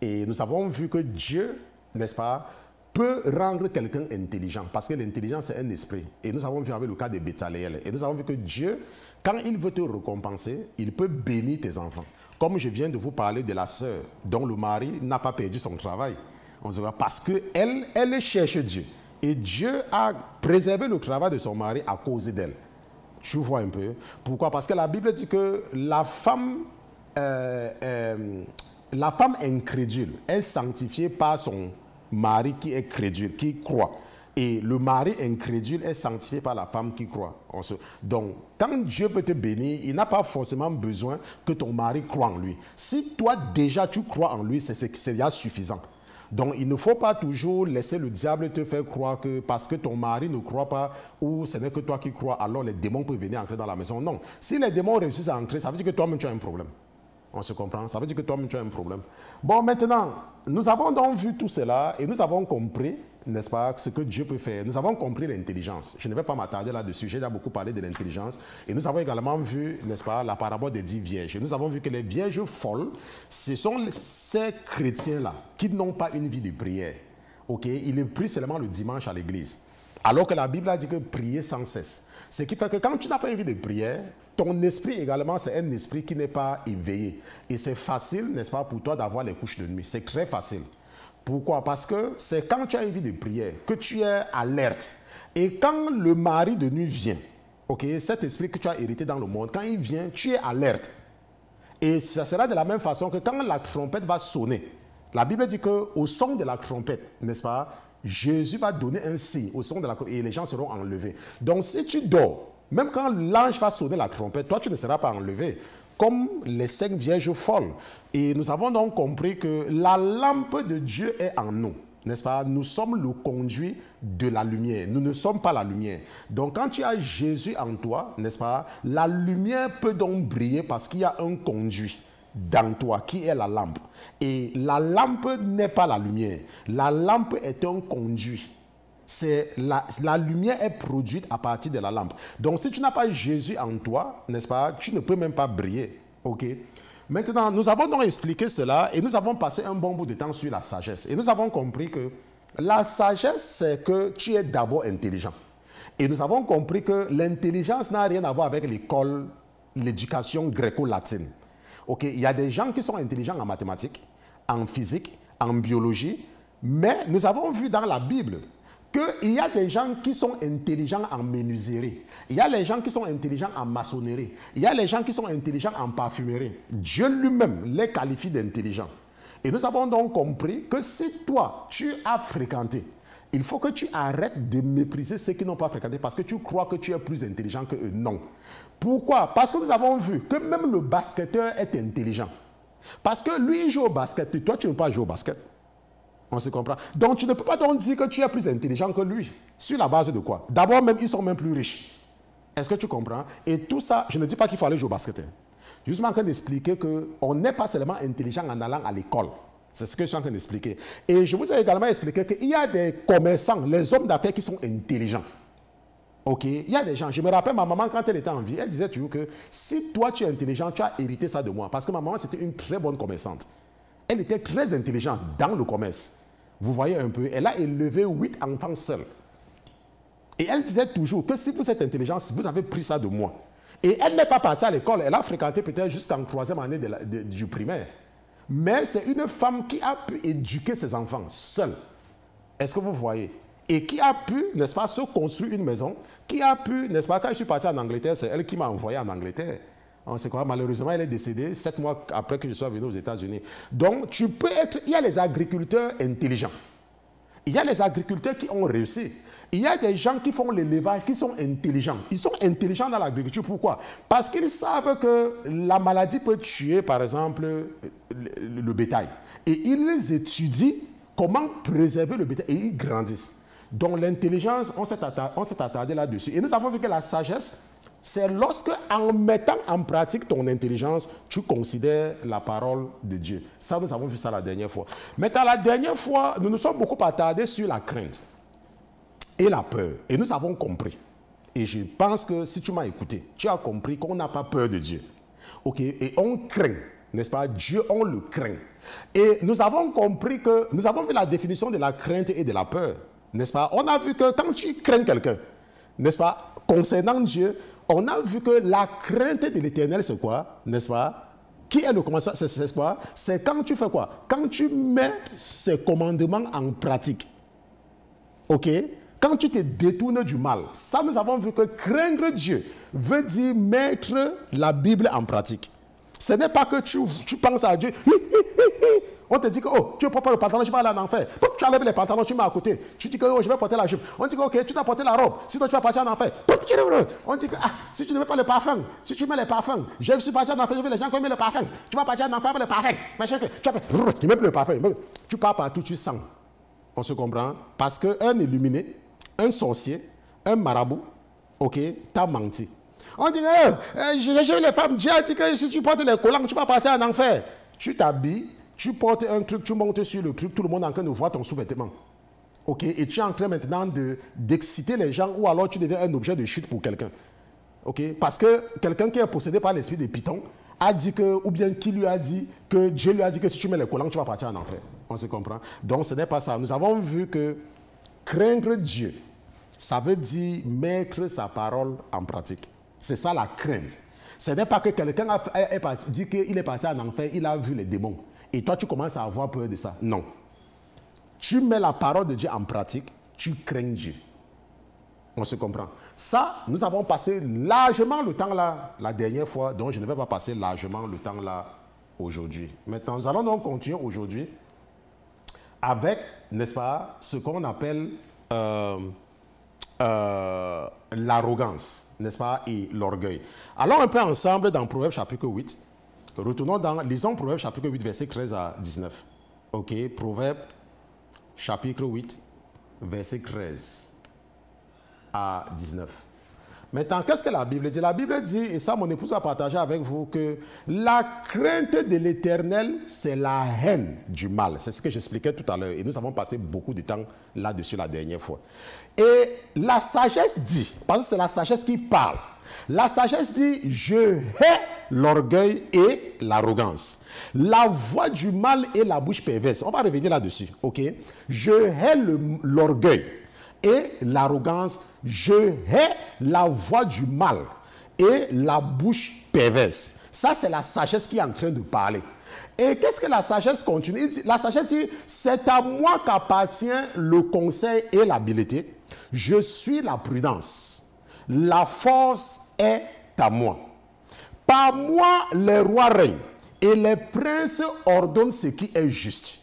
Et nous avons vu que Dieu, n'est-ce pas, peut rendre quelqu'un intelligent. Parce que l'intelligence, c'est un esprit. Et nous avons vu avec le cas de Béthaléel. Et nous avons vu que Dieu, quand il veut te récompenser, il peut bénir tes enfants. Comme je viens de vous parler de la sœur dont le mari n'a pas perdu son travail. On se voit parce qu'elle cherche Dieu. Et Dieu a préservé le travail de son mari à cause d'elle. Tu vois un peu. Pourquoi? Parce que la Bible dit que la femme incrédule est sanctifiée par son mari qui est crédule, qui croit. Et le mari incrédule est sanctifié par la femme qui croit. Donc, quand Dieu peut te bénir, il n'a pas forcément besoin que ton mari croie en lui. Si toi déjà tu crois en lui, c'est déjà suffisant. Donc, il ne faut pas toujours laisser le diable te faire croire que parce que ton mari ne croit pas ou ce n'est que toi qui crois, alors les démons peuvent venir entrer dans la maison. Non. Si les démons réussissent à entrer, ça veut dire que toi-même tu as un problème. On se comprend? Ça veut dire que toi-même tu as un problème. Bon, maintenant, nous avons donc vu tout cela et nous avons compris, n'est-ce pas, ce que Dieu peut faire. Nous avons compris l'intelligence. Je ne vais pas m'attarder là-dessus. J'ai déjà beaucoup parlé de l'intelligence. Et nous avons également vu, n'est-ce pas, la parabole des 10 vierges. Et nous avons vu que les vierges folles, ce sont ces chrétiens-là qui n'ont pas une vie de prière. OK? Ils prient seulement le dimanche à l'église. Alors que la Bible a dit que prier sans cesse. Ce qui fait que quand tu n'as pas une vie de prière, ton esprit également, c'est un esprit qui n'est pas éveillé. Et c'est facile, n'est-ce pas, pour toi d'avoir les couches de nuit. C'est très facile. Pourquoi? Parce que c'est quand tu as une vie de prière que tu es alerte. Et quand le mari de nuit vient, ok, cet esprit que tu as hérité dans le monde, quand il vient, tu es alerte. Et ça sera de la même façon que quand la trompette va sonner. La Bible dit qu'au son de la trompette, n'est-ce pas, Jésus va donner un signe au son de la trompette et les gens seront enlevés. Donc si tu dors, même quand l'ange va sonner la trompette, toi tu ne seras pas enlevé. Comme les 5 vierges folles. Et nous avons donc compris que la lampe de Dieu est en nous, n'est-ce pas? Nous sommes le conduit de la lumière. Nous ne sommes pas la lumière. Donc quand tu as Jésus en toi, n'est-ce pas? La lumière peut donc briller parce qu'il y a un conduit dans toi qui est la lampe. Et la lampe n'est pas la lumière. La lampe est un conduit. La lumière est produite à partir de la lampe. Donc, si tu n'as pas Jésus en toi, n'est-ce pas, tu ne peux même pas briller. OK? Maintenant, nous avons donc expliqué cela et nous avons passé un bon bout de temps sur la sagesse. Et nous avons compris que la sagesse, c'est que tu es d'abord intelligent. Et nous avons compris que l'intelligence n'a rien à voir avec l'école, l'éducation gréco-latine. OK? Il y a des gens qui sont intelligents en mathématiques, en physique, en biologie, mais nous avons vu dans la Bible qu'il y a des gens qui sont intelligents en menuiserie. Il y a les gens qui sont intelligents en maçonnerie. Il y a les gens qui sont intelligents en parfumerie. Dieu lui-même les qualifie d'intelligents. Et nous avons donc compris que si toi, tu as fréquenté, il faut que tu arrêtes de mépriser ceux qui n'ont pas fréquenté parce que tu crois que tu es plus intelligent qu'eux. Non. Pourquoi? Parce que nous avons vu que même le basketteur est intelligent. Parce que lui, il joue au basket et toi, tu ne peux pas jouer au basket. On se comprend. Donc, tu ne peux pas donc dire que tu es plus intelligent que lui. Sur la base de quoi? D'abord, même, ils sont même plus riches. Est-ce que tu comprends? Et tout ça, je ne dis pas qu'il faut aller jouer au basket. Je suis en train d'expliquer qu'on n'est pas seulement intelligent en allant à l'école. C'est ce que je suis en train d'expliquer. Et je vous ai également expliqué qu'il y a des commerçants, les hommes d'affaires qui sont intelligents. OK? Il y a des gens, je me rappelle ma maman quand elle était en vie, elle disait toujours que si toi tu es intelligent, tu as hérité ça de moi. Parce que ma maman, c'était une très bonne commerçante. Elle était très intelligente dans le commerce. Vous voyez un peu, elle a élevé 8 enfants seuls. Et elle disait toujours que si vous êtes intelligent, vous avez pris ça de moi. Et elle n'est pas partie à l'école, elle a fréquenté peut-être jusqu'en 3e année du primaire. Mais c'est une femme qui a pu éduquer ses enfants seule. Est-ce que vous voyez? Et qui a pu, n'est-ce pas, se construire une maison, qui a pu, n'est-ce pas, quand je suis parti en Angleterre, c'est elle qui m'a envoyé en Angleterre. On sait quoi, malheureusement, elle est décédée 7 mois après que je sois venu aux États-Unis. Donc, tu peux être... Il y a les agriculteurs intelligents. Il y a les agriculteurs qui ont réussi. Il y a des gens qui font l'élevage, qui sont intelligents. Ils sont intelligents dans l'agriculture. Pourquoi? Parce qu'ils savent que la maladie peut tuer, par exemple, le bétail. Et ils étudient comment préserver le bétail et ils grandissent. Donc, l'intelligence, on s'est attardé là-dessus. Et nous avons vu que la sagesse, c'est lorsque, en mettant en pratique ton intelligence, tu considères la parole de Dieu. Ça, nous avons vu ça la dernière fois. Maintenant, la dernière fois, nous nous sommes beaucoup attardés sur la crainte et la peur. Et nous avons compris. Et je pense que si tu m'as écouté, tu as compris qu'on n'a pas peur de Dieu. OK? Et on craint, n'est-ce pas? Dieu, on le craint. Et nous avons compris que, nous avons vu la définition de la crainte et de la peur, n'est-ce pas? On a vu que quand tu crains quelqu'un, n'est-ce pas? Concernant Dieu, on a vu que la crainte de l'Éternel, c'est quoi? N'est-ce pas? Qui est le commencement? C'est quoi? C'est quand tu fais quoi? Quand tu mets ses commandements en pratique. OK? Quand tu te détournes du mal. Ça, nous avons vu que craindre Dieu veut dire mettre la Bible en pratique. Ce n'est pas que tu penses à Dieu. On te dit que, oh, tu ne portes pas le pantalon, je vais aller en enfer. Tu enlèves les pantalons, tu mets à côté. Tu dis que, oh, je vais porter la jupe. On dit que, ok, tu dois porter la robe. Sinon, tu vas partir en enfer. On dit que, ah, si tu ne mets pas le parfum, si tu mets les parfums, je suis parti en enfer, je veux les gens qui mettent le parfum. Tu vas partir en enfer avec le parfum. Tu mets plus le parfum. Tu pars partout, tu sens. On se comprend? Parce qu'un illuminé, un sorcier, un marabout, ok, t'a menti. On dit que, j'ai vu les femmes, Dieu a dit que si tu portes les collants, tu vas partir en enfer. Tu t'habilles. Tu portes un truc, tu montes sur le truc, tout le monde est en train de voir ton sous-vêtement. OK? Et tu es en train maintenant d'exciter les gens ou alors tu deviens un objet de chute pour quelqu'un. OK? Parce que quelqu'un qui est possédé par l'esprit des pitons a dit que, ou bien qui lui a dit que Dieu lui a dit que si tu mets les collants, tu vas partir en enfer. On se comprend? Donc ce n'est pas ça. Nous avons vu que craindre Dieu, ça veut dire mettre sa parole en pratique. C'est ça la crainte. Ce n'est pas que quelqu'un dit qu'il est parti en enfer, il a vu les démons. Et toi, tu commences à avoir peur de ça. Non. Tu mets la parole de Dieu en pratique, tu crains Dieu. On se comprend. Ça, nous avons passé largement le temps là, la dernière fois, donc je ne vais pas passer largement le temps là aujourd'hui. Maintenant, nous allons donc continuer aujourd'hui avec, n'est-ce pas, ce qu'on appelle l'arrogance, n'est-ce pas, et l'orgueil. Allons un peu ensemble dans Proverbes chapitre 8. Lisons Proverbes chapitre 8, verset 13 à 19. OK, Proverbes chapitre 8, verset 13 à 19. Maintenant, qu'est-ce que la Bible dit? La Bible dit, et ça mon épouse va partager avec vous, que la crainte de l'Éternel, c'est la haine du mal. C'est ce que j'expliquais tout à l'heure. Et nous avons passé beaucoup de temps là-dessus la dernière fois. Et la sagesse dit, parce que c'est la sagesse qui parle, la sagesse dit, je hais l'orgueil et l'arrogance, la voix du mal et la bouche perverse. On va revenir là-dessus, ok? Je hais l'orgueil et l'arrogance, je hais la voix du mal et la bouche perverse. Ça, c'est la sagesse qui est en train de parler. Et qu'est-ce que la sagesse continue? La sagesse dit, c'est à moi qu'appartient le conseil et l'habileté. Je suis la prudence. La force est à moi. Par moi, les rois règnent et les princes ordonnent ce qui est juste.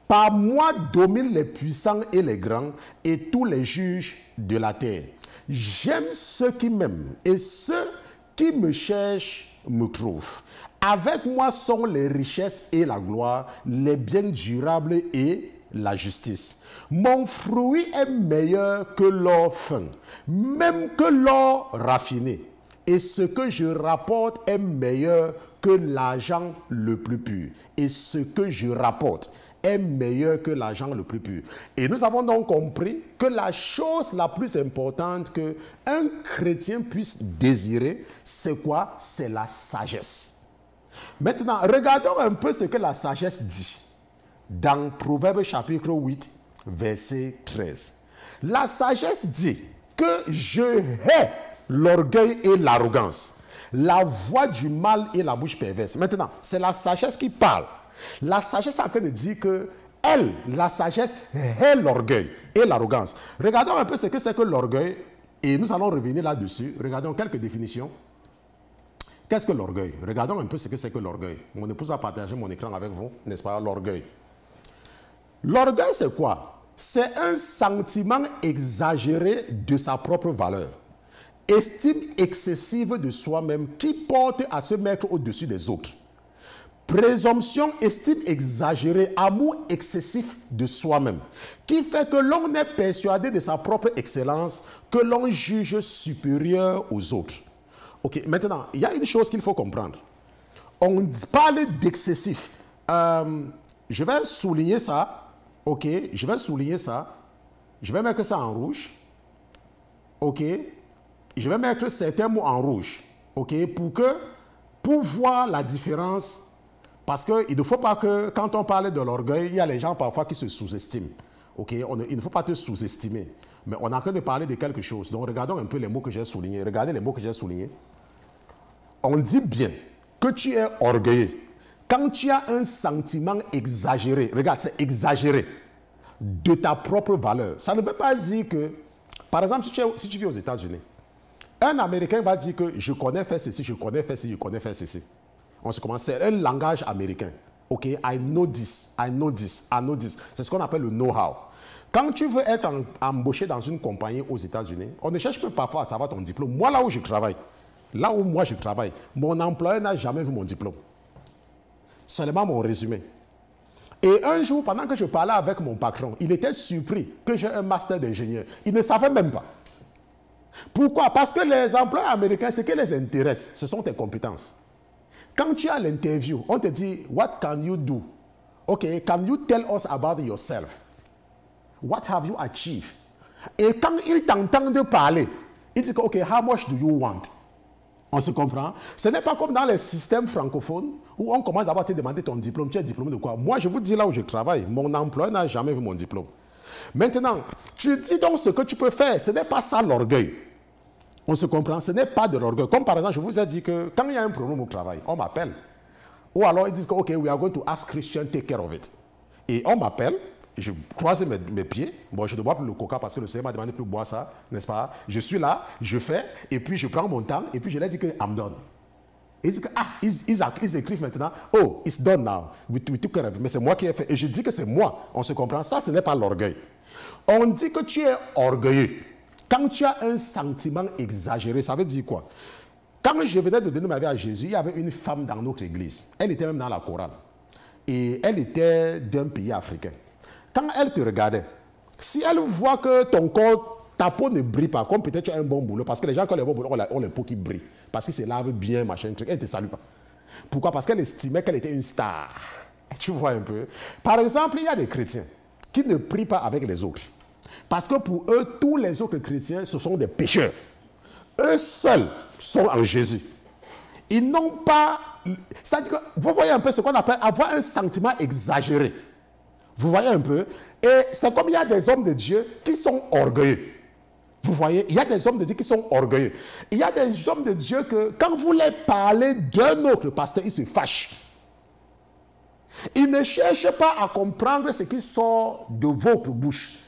Par moi dominent les puissants et les grands et tous les juges de la terre. J'aime ceux qui m'aiment et ceux qui me cherchent me trouvent. Avec moi sont les richesses et la gloire, les biens durables et la justice. Mon fruit est meilleur que l'or fin, même que l'or raffiné. Et ce que je rapporte est meilleur que l'argent le plus pur. Et ce que je rapporte est meilleur que l'argent le plus pur. Et nous avons donc compris que la chose la plus importante qu'un chrétien puisse désirer, c'est quoi? C'est la sagesse. Maintenant, regardons un peu ce que la sagesse dit. Dans Proverbe chapitre 8, verset 13. La sagesse dit que je hais l'orgueil et l'arrogance, la voix du mal et la bouche perverse. Maintenant, c'est la sagesse qui parle. La sagesse est en train de dire que elle, la sagesse, hait l'orgueil et l'arrogance. Regardons un peu ce que c'est que l'orgueil et nous allons revenir là-dessus. Regardons quelques définitions. Qu'est-ce que l'orgueil? Regardons un peu ce que c'est que l'orgueil. Mon épouse a partagé mon écran avec vous, n'est-ce pas, l'orgueil. L'orgueil, c'est quoi? C'est un sentiment exagéré de sa propre valeur, estime excessive de soi-même qui porte à se mettre au-dessus des autres. Présomption, estime exagérée, amour excessif de soi-même, qui fait que l'on est persuadé de sa propre excellence, que l'on juge supérieur aux autres. Ok, maintenant, il y a une chose qu'il faut comprendre. On parle d'excessif. Je vais souligner ça. Ok, je vais souligner ça. Je vais mettre ça en rouge. Ok, je vais mettre certains mots en rouge. Ok, pour voir la différence. Parce qu'il ne faut pas que, quand on parle de l'orgueil, il y a les gens parfois qui se sous-estiment. Ok, il ne faut pas te sous-estimer. Mais on est en train de parler de quelque chose. Donc regardons un peu les mots que j'ai soulignés. Regardez les mots que j'ai soulignés. On dit bien que tu es orgueilleux quand tu as un sentiment exagéré. Regarde, c'est exagéré de ta propre valeur. Ça ne veut pas dire que, par exemple, si tu vis aux États-Unis, un Américain va dire que je connais faire ceci, je connais faire ceci, je connais faire ceci. On se commence, c'est un langage américain. Ok, I know this, I know this, I know this. C'est ce qu'on appelle le know-how. Quand tu veux être embauché dans une compagnie aux États-Unis, on ne cherche pas parfois à savoir ton diplôme. Moi, là où je travaille, mon employeur n'a jamais vu mon diplôme. Seulement mon résumé. Et un jour, pendant que je parlais avec mon patron, il était surpris que j'ai un master d'ingénieur. Il ne savait même pas. Pourquoi? Parce que les employeurs américains, ce qui les intéresse, ce sont tes compétences. Quand tu as l'interview, on te dit, what can you do? Ok, can you tell us about yourself? What have you achieved? Et quand ils t'entendent parler, ils disent, ok, how much do you want? On se comprend? Ce n'est pas comme dans les systèmes francophones où on commence d'abord à te demander ton diplôme. Tu es diplômé de quoi? Moi, je vous dis là où je travaille, mon employeur n'a jamais vu mon diplôme. Maintenant, tu dis donc ce que tu peux faire. Ce n'est pas ça l'orgueil. On se comprend? Ce n'est pas de l'orgueil. Comme par exemple, je vous ai dit que quand il y a un problème au travail, on m'appelle. Ou alors ils disent que, ok, we are going to ask Christian, take care of it. Et on m'appelle, je croise mes pieds. Bon, je ne bois plus le coca parce que le Seigneur m'a demandé de plus boire ça, n'est-ce pas? Je suis là, je fais, et puis je prends mon temps, et puis je leur dis que I'm done. Ils disent que, ils écrivent maintenant, oh, it's done now. We took care of it. Mais c'est moi qui ai fait. Et je dis que c'est moi. On se comprend? Ça, ce n'est pas l'orgueil. On dit que tu es orgueilleux. Quand tu as un sentiment exagéré, ça veut dire quoi? Quand je venais de donner ma vie à Jésus, il y avait une femme dans notre église. Elle était même dans la chorale. Et elle était d'un pays africain. Quand elle te regardait, si elle voit que ton corps ta peau ne brille pas, comme peut-être tu as un bon boulot, parce que les gens, quand les bons boulots, ont les peaux qui brillent, parce qu'ils se lavent bien, machin, truc, elle ne te salue pas. Pourquoi? Parce qu'elle estimait qu'elle était une star. Tu vois un peu. Par exemple, il y a des chrétiens qui ne prient pas avec les autres. Parce que pour eux, tous les autres chrétiens, ce sont des pécheurs. Eux seuls sont en Jésus. Ils n'ont pas... C'est-à-dire que vous voyez un peu ce qu'on appelle avoir un sentiment exagéré. Vous voyez un peu. Et c'est comme il y a des hommes de Dieu qui sont orgueilleux. Vous voyez, il y a des hommes de Dieu qui sont orgueilleux. Il y a des hommes de Dieu que quand vous les parlez d'un autre pasteur, ils se fâchent. Ils ne cherchent pas à comprendre ce qui sort de votre bouche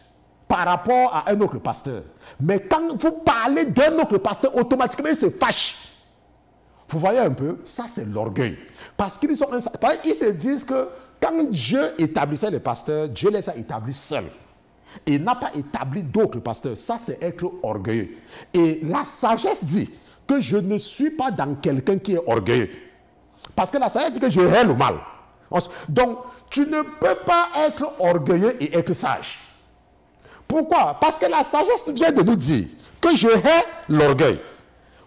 par rapport à un autre pasteur. Mais quand vous parlez d'un autre pasteur, automatiquement, ils se fâchent. Vous voyez un peu, ça c'est l'orgueil. Parce qu'ils ils se disent que quand Dieu établissait les pasteurs, Dieu les a établis seuls. Et n'a pas établi d'autres pasteurs. Ça c'est être orgueilleux. Et la sagesse dit que je ne suis pas dans quelqu'un qui est orgueilleux. Parce que la sagesse dit que je hais le mal. Donc, tu ne peux pas être orgueilleux et être sage. Pourquoi? Parce que la sagesse vient de nous dire que je hais l'orgueil.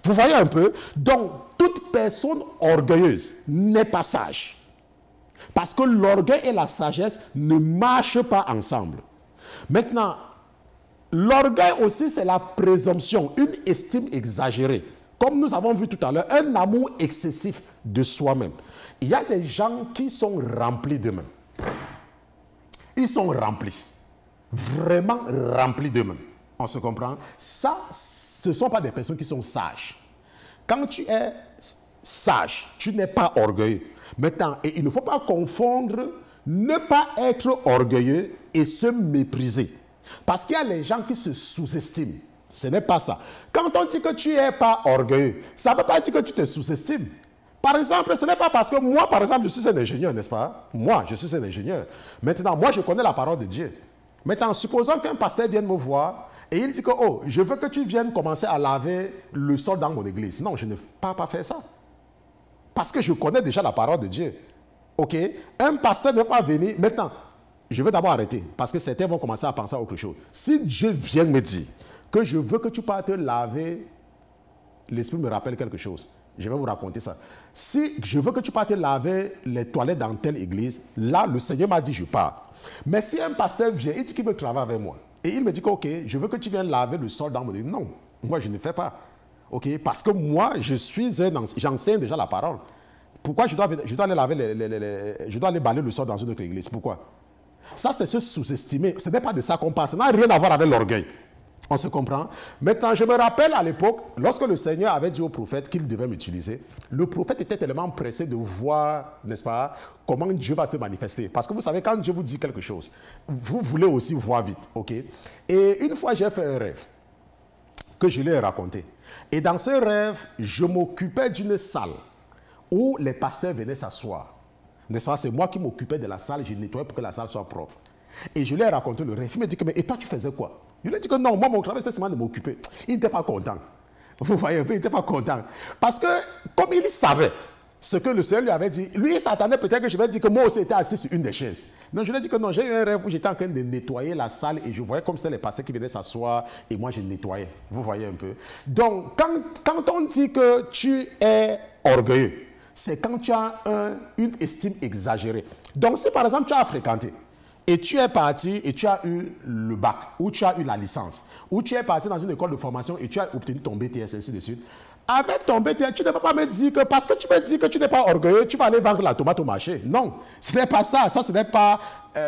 Vous voyez un peu? Donc, toute personne orgueilleuse n'est pas sage. Parce que l'orgueil et la sagesse ne marchent pas ensemble. Maintenant, l'orgueil aussi, c'est la présomption, une estime exagérée. Comme nous avons vu tout à l'heure, un amour excessif de soi-même. Il y a des gens qui sont remplis d'eux-mêmes. Ils sont remplis. Vraiment remplis d'eux-mêmes. On se comprend? Ça, ce ne sont pas des personnes qui sont sages. Quand tu es sage, tu n'es pas orgueilleux. Maintenant, et il ne faut pas confondre ne pas être orgueilleux et se mépriser. Parce qu'il y a les gens qui se sous-estiment. Ce n'est pas ça. Quand on dit que tu n'es pas orgueilleux, ça ne veut pas dire que tu te sous-estimes. Par exemple, ce n'est pas parce que moi, par exemple, je suis un ingénieur, n'est-ce pas? Moi, je suis un ingénieur. Maintenant, moi, je connais la parole de Dieu. Maintenant, supposons qu'un pasteur vienne me voir et il dit que, oh, je veux que tu viennes commencer à laver le sol dans mon église. Non, je ne vais pas faire ça. Parce que je connais déjà la parole de Dieu. Ok? Un pasteur ne va pas venir. Maintenant, je vais d'abord arrêter. Parce que certains vont commencer à penser à autre chose. Si Dieu vient me dire que je veux que tu partes laver, l'esprit me rappelle quelque chose. Je vais vous raconter ça. Si je veux que tu partes laver les toilettes dans telle église, là, le Seigneur m'a dit, je pars. Mais si un pasteur vient, il dit qu'il veut travailler avec moi. Et il me dit que, ok, je veux que tu viennes laver le sol dans mon église. Non, moi, je ne fais pas. Ok, parce que moi, j'enseigne déjà la parole. Pourquoi je dois aller laver je dois aller balayer le sol dans une autre église? Pourquoi? Ça, c'est se sous-estimer. Ce n'est pas de ça qu'on parle. Ça n'a rien à voir avec l'orgueil. On se comprend? Maintenant, je me rappelle à l'époque, lorsque le Seigneur avait dit au prophète qu'il devait m'utiliser, le prophète était tellement pressé de voir, n'est-ce pas, comment Dieu va se manifester. Parce que vous savez, quand Dieu vous dit quelque chose, vous voulez aussi voir vite, ok? Et une fois, j'ai fait un rêve que je l'ai raconté. Et dans ce rêve, je m'occupais d'une salle où les pasteurs venaient s'asseoir. N'est-ce pas? C'est moi qui m'occupais de la salle, je nettoyais pour que la salle soit propre. Et je lui ai raconté le rêve. Il me dit que, mais et toi, tu faisais quoi? Je lui ai dit que non, moi, mon travail, c'était seulement de m'occuper. Il n'était pas content. Vous voyez, il n'était pas content. Parce que, comme il savait ce que le Seigneur lui avait dit, lui, il s'attendait peut-être que je vais dire que moi aussi, j'étais assis sur une des chaises. Non, je lui ai dit que non, j'ai eu un rêve où j'étais en train de nettoyer la salle et je voyais comme c'était les pasteurs qui venaient s'asseoir et moi, je nettoyais. Vous voyez un peu. Donc, quand on dit que tu es orgueilleux, c'est quand tu as une estime exagérée. Donc, si par exemple, tu as fréquenté, et tu es parti et tu as eu le bac, ou tu as eu la licence, ou tu es parti dans une école de formation et tu as obtenu ton BTS, ainsi de suite. Avec ton BTS, tu ne peux pas me dire que parce que tu me dis que tu n'es pas orgueilleux, tu vas aller vendre la tomate au marché. Non, ce n'est pas ça. Ça, ce n'est pas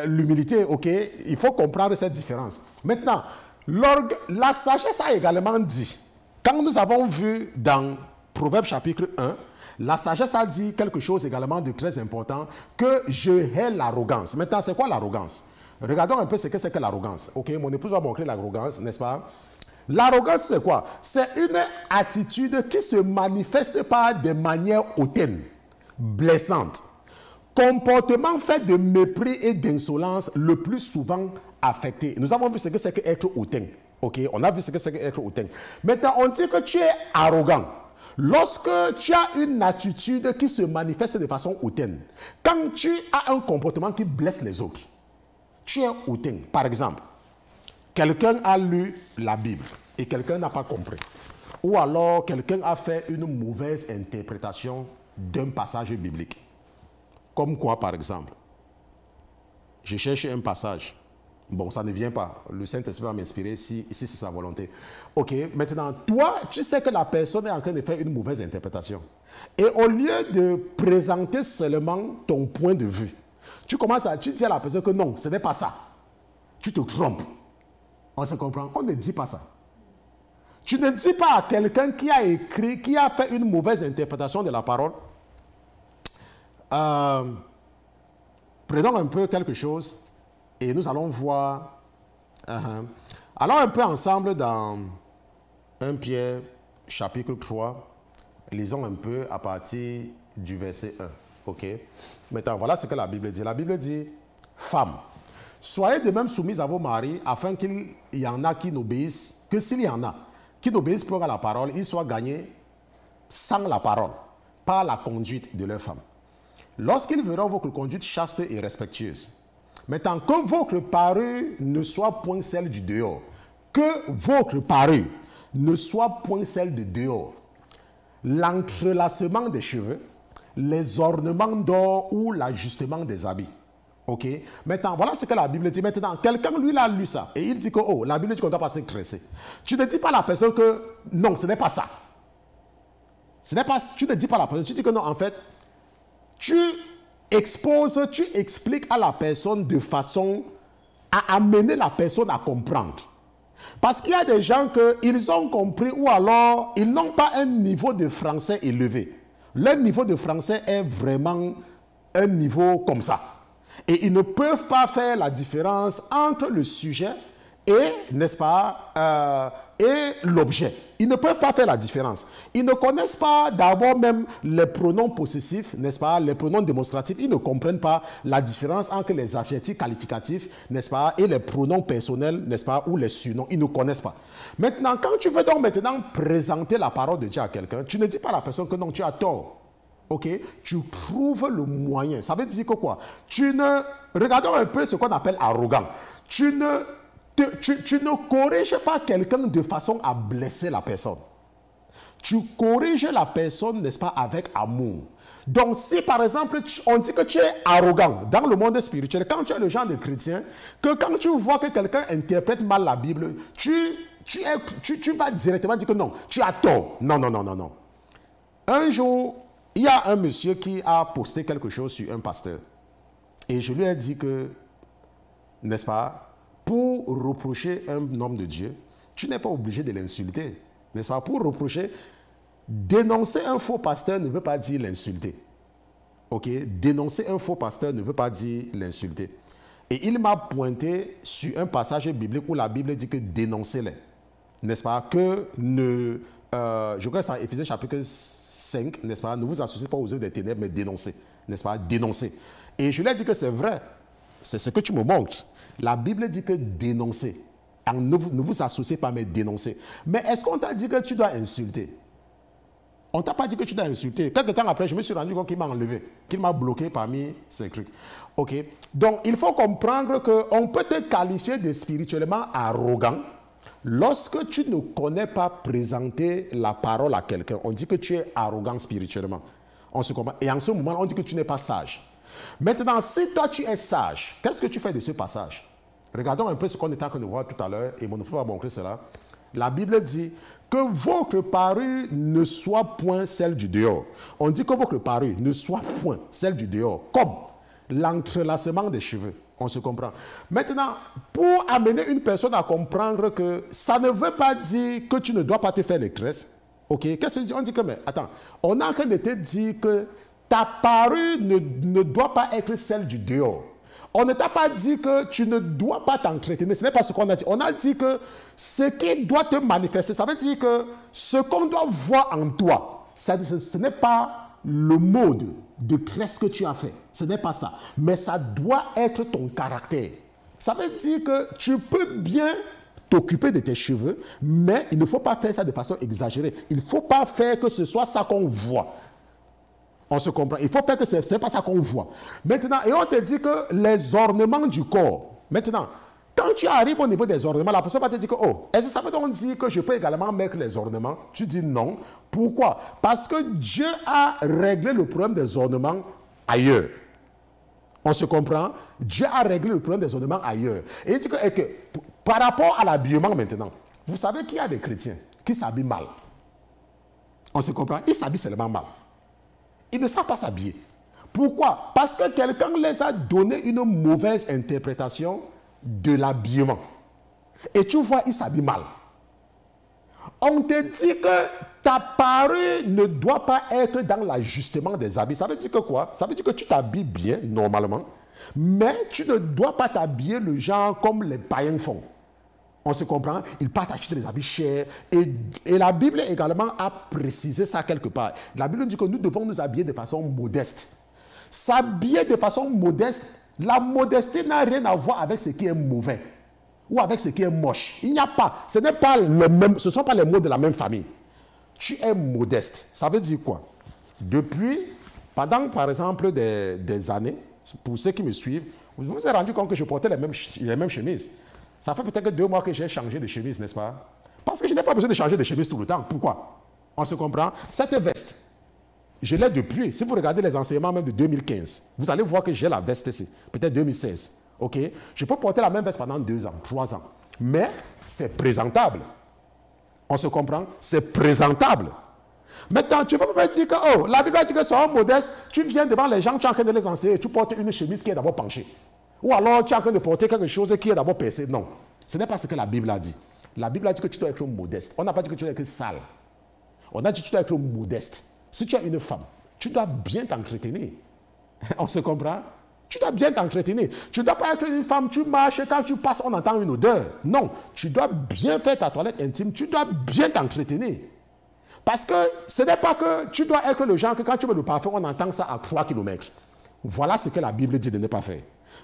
l'humilité, ok? Il faut comprendre cette différence. Maintenant, la sagesse a également dit, quand nous avons vu dans Proverbe chapitre 1, la sagesse a dit quelque chose également de très important, que je hais l'arrogance. Maintenant, c'est quoi l'arrogance? Regardons un peu ce que c'est que l'arrogance. Ok, mon épouse va montrer l'arrogance, n'est-ce pas? L'arrogance, c'est quoi? C'est une attitude qui se manifeste par des manières hautaines, blessantes. Comportement fait de mépris et d'insolence, le plus souvent affecté. Nous avons vu ce que c'est qu'être hautain. Ok, on a vu ce que c'est qu'être hautain. Maintenant, on dit que tu es arrogant. Lorsque tu as une attitude qui se manifeste de façon hautaine, quand tu as un comportement qui blesse les autres, tu es hautain. Par exemple, quelqu'un a lu la Bible et quelqu'un n'a pas compris. Ou alors quelqu'un a fait une mauvaise interprétation d'un passage biblique. Comme quoi, par exemple? Je cherche un passage. Bon, ça ne vient pas. Le Saint-Esprit va m'inspirer si c'est sa volonté. Ok, maintenant, toi, tu sais que la personne est en train de faire une mauvaise interprétation. Et au lieu de présenter seulement ton point de vue, tu dis à la personne que non, ce n'est pas ça. Tu te trompes. On se comprend? On ne dit pas ça. Tu ne dis pas à quelqu'un qui a écrit, qui a fait une mauvaise interprétation de la parole. Prenons un peu quelque chose et nous allons voir. Allons un peu ensemble dans 1 Pierre, chapitre 3. Lisons un peu à partir du verset 1. Ok? Maintenant, voilà ce que la Bible dit. La Bible dit, femmes, soyez de même soumises à vos maris, afin qu'il y en a qui n'obéissent, que s'il y en a qui n'obéissent pas à la parole, ils soient gagnés sans la parole, par la conduite de leur femme. Lorsqu'ils verront votre conduite chaste et respectueuse, maintenant que votre parure ne soit point celle du dehors, que votre parure ne soit point celle de dehors, l'entrelacement des cheveux, les ornements d'or ou l'ajustement des habits. Ok? Maintenant, voilà ce que la Bible dit. Maintenant, quelqu'un, lui, il a lu ça. Et il dit que, oh, la Bible dit qu'on ne doit pas se tresser. Tu ne dis pas à la personne que, non, ce n'est pas ça. Tu ne dis pas à la personne. Tu dis que non, en fait, tu exposes, tu expliques à la personne de façon à amener la personne à comprendre. Parce qu'il y a des gens qu'ils ont compris ou alors ils n'ont pas un niveau de français élevé. Leur niveau de français est vraiment un niveau comme ça. Et ils ne peuvent pas faire la différence entre le sujet et, n'est-ce pas, et l'objet. Ils ne peuvent pas faire la différence. Ils ne connaissent pas d'abord même les pronoms possessifs, n'est-ce pas, les pronoms démonstratifs. Ils ne comprennent pas la différence entre les adjectifs qualificatifs, n'est-ce pas, et les pronoms personnels, n'est-ce pas, ou les surnoms. Ils ne connaissent pas. Maintenant, quand tu veux donc maintenant présenter la parole de Dieu à quelqu'un, tu ne dis pas à la personne que non, tu as tort. Ok, tu trouves le moyen. Ça veut dire que quoi? Regardons un peu ce qu'on appelle arrogant. Tu ne corriges pas quelqu'un de façon à blesser la personne. Tu corriges la personne, n'est-ce pas, avec amour. Donc, si par exemple, on dit que tu es arrogant dans le monde spirituel, quand tu es le genre de chrétien, que quand tu vois que quelqu'un interprète mal la Bible, tu vas directement dire que non, tu as tort. Non, non, non, non, non. Un jour, il y a un monsieur qui a posté quelque chose sur un pasteur. Et je lui ai dit que, n'est-ce pas, pour reprocher un homme de Dieu, tu n'es pas obligé de l'insulter. N'est-ce pas? Pour reprocher, dénoncer un faux pasteur ne veut pas dire l'insulter. Ok? Dénoncer un faux pasteur ne veut pas dire l'insulter. Et il m'a pointé sur un passage biblique où la Bible dit que dénoncez-les. N'est-ce pas? Je crois que c'est en Éphésiens chapitre 5, n'est-ce pas? Ne vous associez pas aux œuvres des ténèbres, mais dénoncez. N'est-ce pas? Dénoncez. Et je lui ai dit que c'est vrai. C'est ce que tu me montres. La Bible dit que dénoncer. Ne vous associez pas, mais dénoncer. Mais est-ce qu'on t'a dit que tu dois insulter? On ne t'a pas dit que tu dois insulter. Quelque temps après, je me suis rendu compte qu'il m'a enlevé, qu'il m'a bloqué parmi ces trucs. Ok? Donc, il faut comprendre qu'on peut te qualifier de spirituellement arrogant lorsque tu ne connais pas présenter la parole à quelqu'un. On dit que tu es arrogant spirituellement. On se comprend. Et en ce moment, on dit que tu n'es pas sage. Maintenant, si toi tu es sage, qu'est-ce que tu fais de ce passage? Regardons un peu ce qu'on était en train de voir tout à l'heure, et mon frère va montrer cela. La Bible dit que votre parure ne soit point celle du dehors. On dit que votre parure ne soit point celle du dehors, comme l'entrelacement des cheveux. On se comprend. Maintenant, pour amener une personne à comprendre que ça ne veut pas dire que tu ne dois pas te faire les tresses. Ok? Qu'est-ce qu'on dit? On dit que, mais attends, on est en train de te dire que ta parure ne doit pas être celle du dehors. On ne t'a pas dit que tu ne dois pas t'entretenir. Ce n'est pas ce qu'on a dit. On a dit que ce qui doit te manifester, ça veut dire que ce qu'on doit voir en toi, ce n'est pas le mode de tresse que tu as fait. Ce n'est pas ça. Mais ça doit être ton caractère. Ça veut dire que tu peux bien t'occuper de tes cheveux, mais il ne faut pas faire ça de façon exagérée. Il ne faut pas faire que ce soit ça qu'on voit. On se comprend. Il faut faire que ce n'est pas ça qu'on voit. Maintenant, et on te dit que les ornements du corps. Maintenant, Quand tu arrives au niveau des ornements, la personne va te dire que, oh, est-ce que ça veut donc dire que je peux également mettre les ornements? Tu dis non. Pourquoi? Parce que Dieu a réglé le problème des ornements ailleurs. On se comprend? Dieu a réglé le problème des ornements ailleurs. Et il dit que par rapport à l'habillement maintenant, vous savez qu'il y a des chrétiens qui s'habillent mal. On se comprend? Ils s'habillent seulement mal. Ils ne savent pas s'habiller. Pourquoi? Parce que quelqu'un les a donné une mauvaise interprétation de l'habillement. Et tu vois, ils s'habillent mal. On te dit que ta parure ne doit pas être dans l'ajustement des habits. Ça veut dire que quoi? Ça veut dire que tu t'habilles bien, normalement, mais tu ne dois pas t'habiller le genre comme les païens font. On se comprend? Ils partent acheter des habits chers. Et la Bible également a précisé ça quelque part. La Bible dit que nous devons nous habiller de façon modeste. S'habiller de façon modeste, la modestie n'a rien à voir avec ce qui est mauvais ou avec ce qui est moche. Il n'y a pas. Ce ne sont pas les mots de la même famille. Tu es modeste. Ça veut dire quoi? Pendant par exemple des années, pour ceux qui me suivent, vous vous êtes rendu compte que je portais les mêmes chemises. Ça fait peut-être que 2 mois que j'ai changé de chemise, n'est-ce pas? Parce que je n'ai pas besoin de changer de chemise tout le temps. Pourquoi? On se comprend? Cette veste, je l'ai depuis. Si vous regardez les enseignements même de 2015, vous allez voir que j'ai la veste ici. Peut-être 2016. Ok? Je peux porter la même veste pendant 2 ans, 3 ans. Mais c'est présentable. On se comprend? C'est présentable. Maintenant, tu ne peux pas me dire que, oh, la Bible dit que sois modeste, tu viens devant les gens, tu es en train de les enseigner, tu portes une chemise qui est d'abord penchée. Ou alors tu es en train de porter quelque chose qui est d'abord percé. Non. Ce n'est pas ce que la Bible a dit. La Bible a dit que tu dois être modeste. On n'a pas dit que tu dois être sale. On a dit que tu dois être modeste. Si tu es une femme, tu dois bien t'entretenir. On se comprend? Tu dois bien t'entretenir. Tu ne dois pas être une femme, tu marches, quand tu passes, on entend une odeur. Non. Tu dois bien faire ta toilette intime. Tu dois bien t'entretenir. Parce que ce n'est pas que tu dois être le genre que quand tu mets le parfum, on entend ça à 3 km. Voilà ce que la Bible dit de ne pas faire.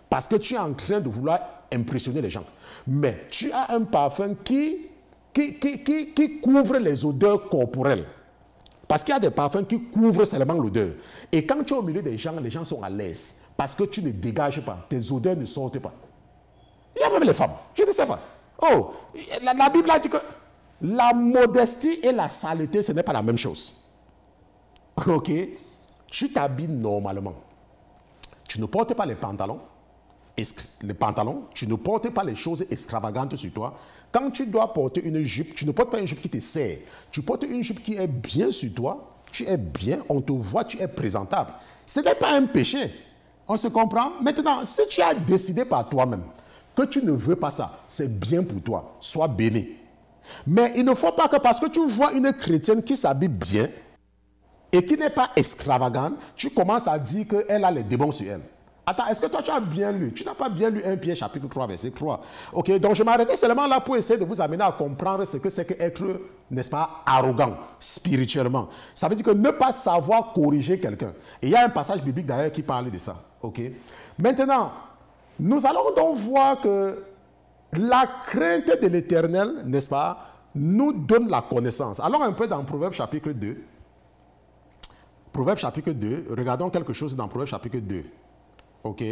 Parce que tu es en train de vouloir impressionner les gens. Mais tu as un parfum qui couvre les odeurs corporelles. Parce qu'il y a des parfums qui couvrent seulement l'odeur. Et quand tu es au milieu des gens, les gens sont à l'aise. Parce que tu ne dégages pas. Tes odeurs ne sortent pas. Il y a même les femmes. Je ne sais pas. Oh, la Bible a dit que la modestie et la saleté, ce n'est pas la même chose. Ok? Tu t'habilles normalement. Tu ne portes pas les pantalons, tu ne portes pas les choses extravagantes sur toi. Quand tu dois porter une jupe, tu ne portes pas une jupe qui te serre. Tu portes une jupe qui est bien sur toi. Tu es bien, on te voit, tu es présentable. Ce n'est pas un péché. On se comprend? Maintenant, si tu as décidé par toi-même que tu ne veux pas ça, c'est bien pour toi. Sois béni. Mais il ne faut pas que parce que tu vois une chrétienne qui s'habille bien et qui n'est pas extravagante, tu commences à dire qu'elle a les démons sur elle. Attends, est-ce que toi tu as bien lu? Tu n'as pas bien lu 1 Pierre chapitre 3, verset 3. Ok, donc je m'arrêtais seulement là pour essayer de vous amener à comprendre ce que c'est qu'être, n'est-ce pas, arrogant spirituellement. Ça veut dire que ne pas savoir corriger quelqu'un. Et il y a un passage biblique d'ailleurs qui parle de ça. Ok. Maintenant, nous allons donc voir que la crainte de l'Éternel, n'est-ce pas, nous donne la connaissance. Allons un peu dans Proverbe chapitre 2. Proverbe chapitre 2, regardons quelque chose dans Proverbe chapitre 2. Ok.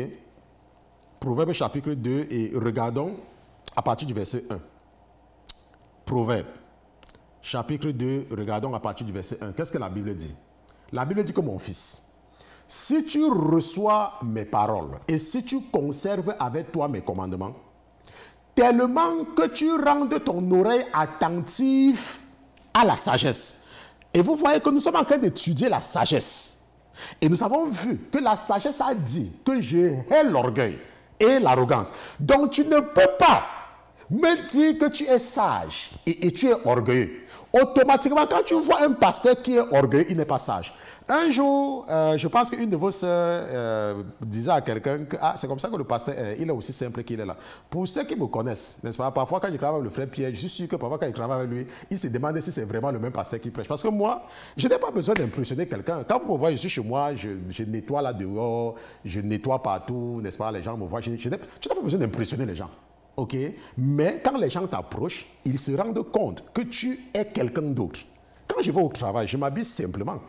Proverbe chapitre 2 et regardons à partir du verset 1. Proverbe chapitre 2, regardons à partir du verset 1. Qu'est-ce que la Bible dit? La Bible dit que mon fils, si tu reçois mes paroles et si tu conserves avec toi mes commandements, tellement que tu rendes ton oreille attentive à la sagesse. Et vous voyez que nous sommes en train d'étudier la sagesse. Et nous avons vu que la sagesse a dit que je hais l'orgueil et l'arrogance. Donc tu ne peux pas me dire que tu es sage et tu es orgueilleux. Automatiquement, quand tu vois un pasteur qui est orgueilleux, il n'est pas sage. Un jour, je pense qu'une de vos sœurs disait à quelqu'un que c'est comme ça que le pasteur, il est aussi simple qu'il est là. Pour ceux qui me connaissent, n'est-ce pas, parfois quand je travaille avec le frère Pierre, je suis sûr que parfois quand il travaille avec lui, il se demande si c'est vraiment le même pasteur qui prêche. Parce que moi, je n'ai pas besoin d'impressionner quelqu'un. Quand vous me voyez, je suis chez moi, je nettoie là dehors, je nettoie partout, n'est-ce pas, les gens me voient. Tu n'as pas besoin d'impressionner les gens. Ok? Mais quand les gens t'approchent, ils se rendent compte que tu es quelqu'un d'autre. Quand je vais au travail, je m'habille simplement.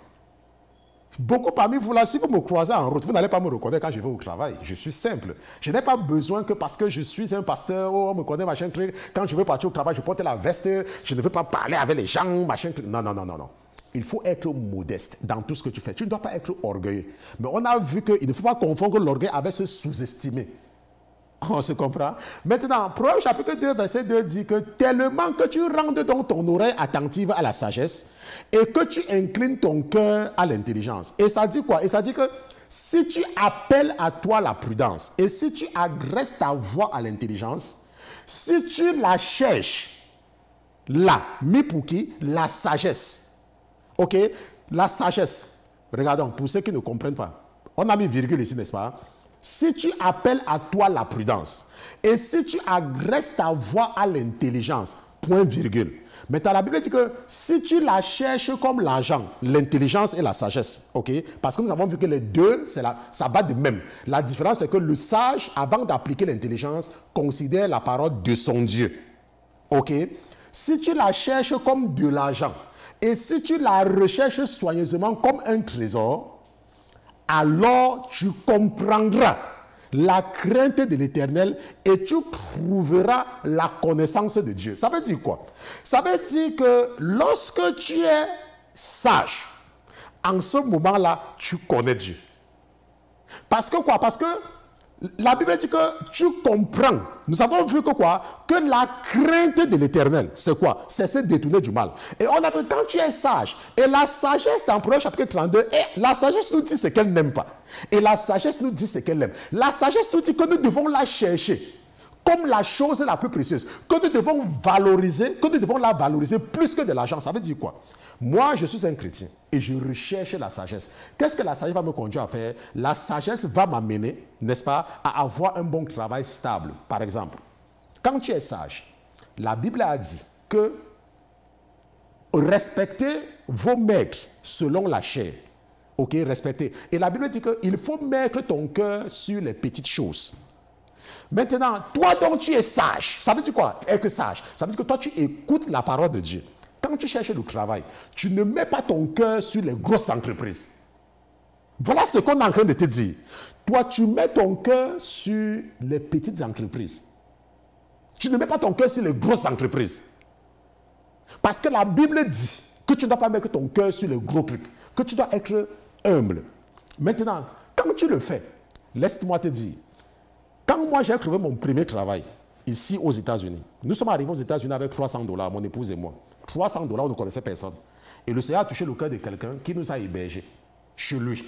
Beaucoup parmi vous là, si vous me croisez en route, vous n'allez pas me reconnaître quand je vais au travail. Je suis simple. Je n'ai pas besoin que parce que je suis un pasteur, oh, on me connaît, machin truc, quand je veux partir au travail, je porte la veste, je ne veux pas parler avec les gens, machin truc. Non, non, non, non, non. Il faut être modeste dans tout ce que tu fais. Tu ne dois pas être orgueilleux. Mais on a vu qu'il ne faut pas confondre l'orgueil avec se sous-estimer. On se comprend? Maintenant, Proverbe chapitre 2, verset 2 dit que tellement que tu rendes donc ton oreille attentive à la sagesse et que tu inclines ton cœur à l'intelligence. Et ça dit quoi? Et ça dit que si tu appelles à toi la prudence et si tu agresses ta voix à l'intelligence, si tu la cherches, là, mis pour qui? La sagesse. Ok? La sagesse. Regardons, pour ceux qui ne comprennent pas, on a mis virgule ici, n'est-ce pas? Si tu appelles à toi la prudence et si tu agresses ta voix à l'intelligence, point virgule. Mais la Bible dit que si tu la cherches comme l'argent, l'intelligence et la sagesse, ok? Parce que nous avons vu que les deux, ça bat de même. La différence, c'est que le sage, avant d'appliquer l'intelligence, considère la parole de son Dieu, ok? Si tu la cherches comme de l'argent et si tu la recherches soigneusement comme un trésor, alors tu comprendras la crainte de l'Éternel et tu trouveras la connaissance de Dieu. Ça veut dire quoi? Ça veut dire que lorsque tu es sage, en ce moment-là, tu connais Dieu. Parce que quoi? Parce que la Bible dit que tu comprends. Nous avons vu que quoi? Que la crainte de l'Éternel, c'est quoi? C'est se détourner du mal. Et on a vu quand tu es sage, et la sagesse dans Proverbe chapitre 32, et la sagesse nous dit ce qu'elle n'aime pas. Et la sagesse nous dit ce qu'elle aime. La sagesse nous dit que nous devons la chercher comme la chose la plus précieuse, que nous devons valoriser, que nous devons la valoriser plus que de l'argent. Ça veut dire quoi? Moi, je suis un chrétien et je recherche la sagesse. Qu'est-ce que la sagesse va me conduire à faire? La sagesse va m'amener, n'est-ce pas, à avoir un bon travail stable. Par exemple, quand tu es sage, la Bible a dit que respectez vos maîtres selon la chair. Ok, respectez. Et la Bible dit qu'il faut mettre ton cœur sur les petites choses. Maintenant, toi donc tu es sage. Ça veut dire quoi? Être sage. Ça veut dire que toi tu écoutes la parole de Dieu. Quand tu cherches le travail, tu ne mets pas ton cœur sur les grosses entreprises. Voilà ce qu'on est en train de te dire. Toi, tu mets ton cœur sur les petites entreprises. Tu ne mets pas ton cœur sur les grosses entreprises. Parce que la Bible dit que tu ne dois pas mettre ton cœur sur les gros trucs, que tu dois être humble. Maintenant, quand tu le fais, laisse-moi te dire, quand moi j'ai trouvé mon premier travail ici aux États-Unis, nous sommes arrivés aux États-Unis avec $300, mon épouse et moi. $300, on ne connaissait personne. Et le Seigneur a touché le cœur de quelqu'un qui nous a hébergés chez lui.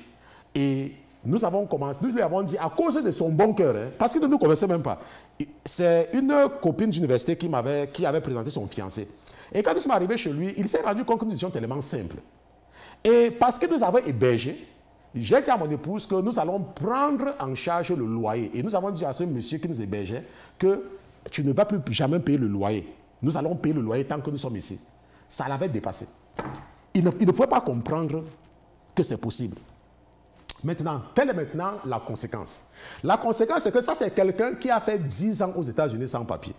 Et nous avons commencé, nous lui avons dit, à cause de son bon cœur, hein, parce qu'il ne nous connaissait même pas, c'est une copine d'université qui avait présenté son fiancé. Et quand nous sommes arrivés chez lui, il s'est rendu compte que nous étions tellement simples. Et parce que nous avons hébergé, j'ai dit à mon épouse que nous allons prendre en charge le loyer. Et nous avons dit à ce monsieur qui nous hébergeait que tu ne vas plus jamais payer le loyer. Nous allons payer le loyer tant que nous sommes ici. Ça l'avait dépassé. Il ne pouvait pas comprendre que c'est possible. Maintenant, quelle est maintenant la conséquence? La conséquence, c'est que ça, c'est quelqu'un qui a fait 10 ans aux États-Unis sans papier.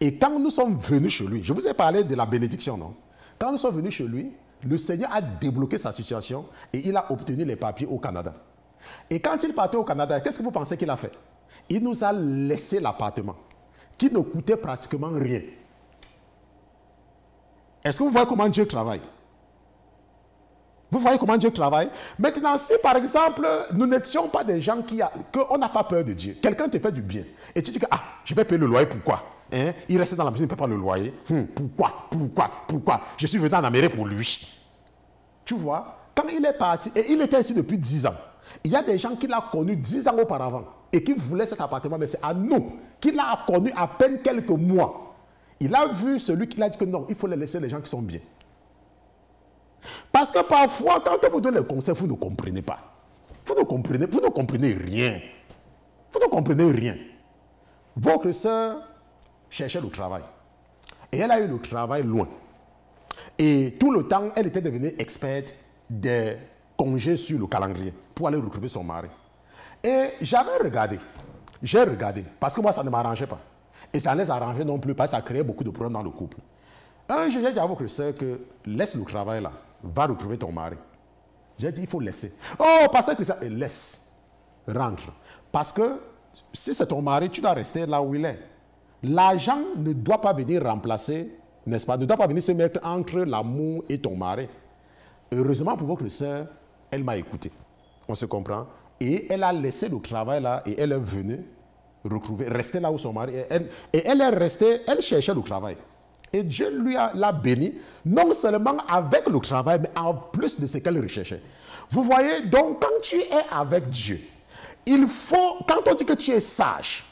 Et quand nous sommes venus chez lui, je vous ai parlé de la bénédiction, non? Quand nous sommes venus chez lui, le Seigneur a débloqué sa situation et il a obtenu les papiers au Canada. Et quand il partait au Canada, qu'est-ce que vous pensez qu'il a fait? Il nous a laissé l'appartement qui ne coûtait pratiquement rien. Est-ce que vous voyez comment Dieu travaille? Vous voyez comment Dieu travaille? Maintenant, si par exemple, nous n'étions pas des gens qu'on n'a pas peur de Dieu, quelqu'un te fait du bien, et tu dis que, je vais payer le loyer, pourquoi? Hein? Il restait dans la maison, il ne paie pas le loyer. Pourquoi? Je suis venu en Amérique pour lui. Tu vois, quand il est parti, et il était ici depuis 10 ans, il y a des gens qui l'ont connu 10 ans auparavant, et qui voulaient cet appartement, mais c'est à nous qu'il l'a connu à peine quelques mois. Il a vu celui qui a dit que non, il faut les laisser les gens qui sont bien. Parce que parfois, quand on vous donne les conseils, vous ne comprenez pas. Vous ne comprenez rien. Vous ne comprenez rien. Votre soeur cherchait le travail. Et elle a eu le travail loin. Et tout le temps, elle était devenue experte des congés sur le calendrier pour aller retrouver son mari. Et j'ai regardé, parce que moi, ça ne m'arrangeait pas. Et ça ne les arrangeait non plus, parce que ça créait beaucoup de problèmes dans le couple. Un jour, j'ai dit à votre soeur que laisse le travail là, va retrouver ton mari. J'ai dit, il faut laisser. Oh, pasteur Christian, laisse, rentre. Parce que si c'est ton mari, tu dois rester là où il est. L'argent ne doit pas venir remplacer, n'est-ce pas, ne doit pas venir se mettre entre l'amour et ton mari. Heureusement pour votre soeur, elle m'a écouté. On se comprend. Et elle a laissé le travail là et elle est venue rester là où son mari est. Et elle est restée, elle cherchait le travail. Et Dieu l'a béni, non seulement avec le travail, mais en plus de ce qu'elle recherchait. Vous voyez, donc quand tu es avec Dieu, il faut, quand on dit que tu es sage,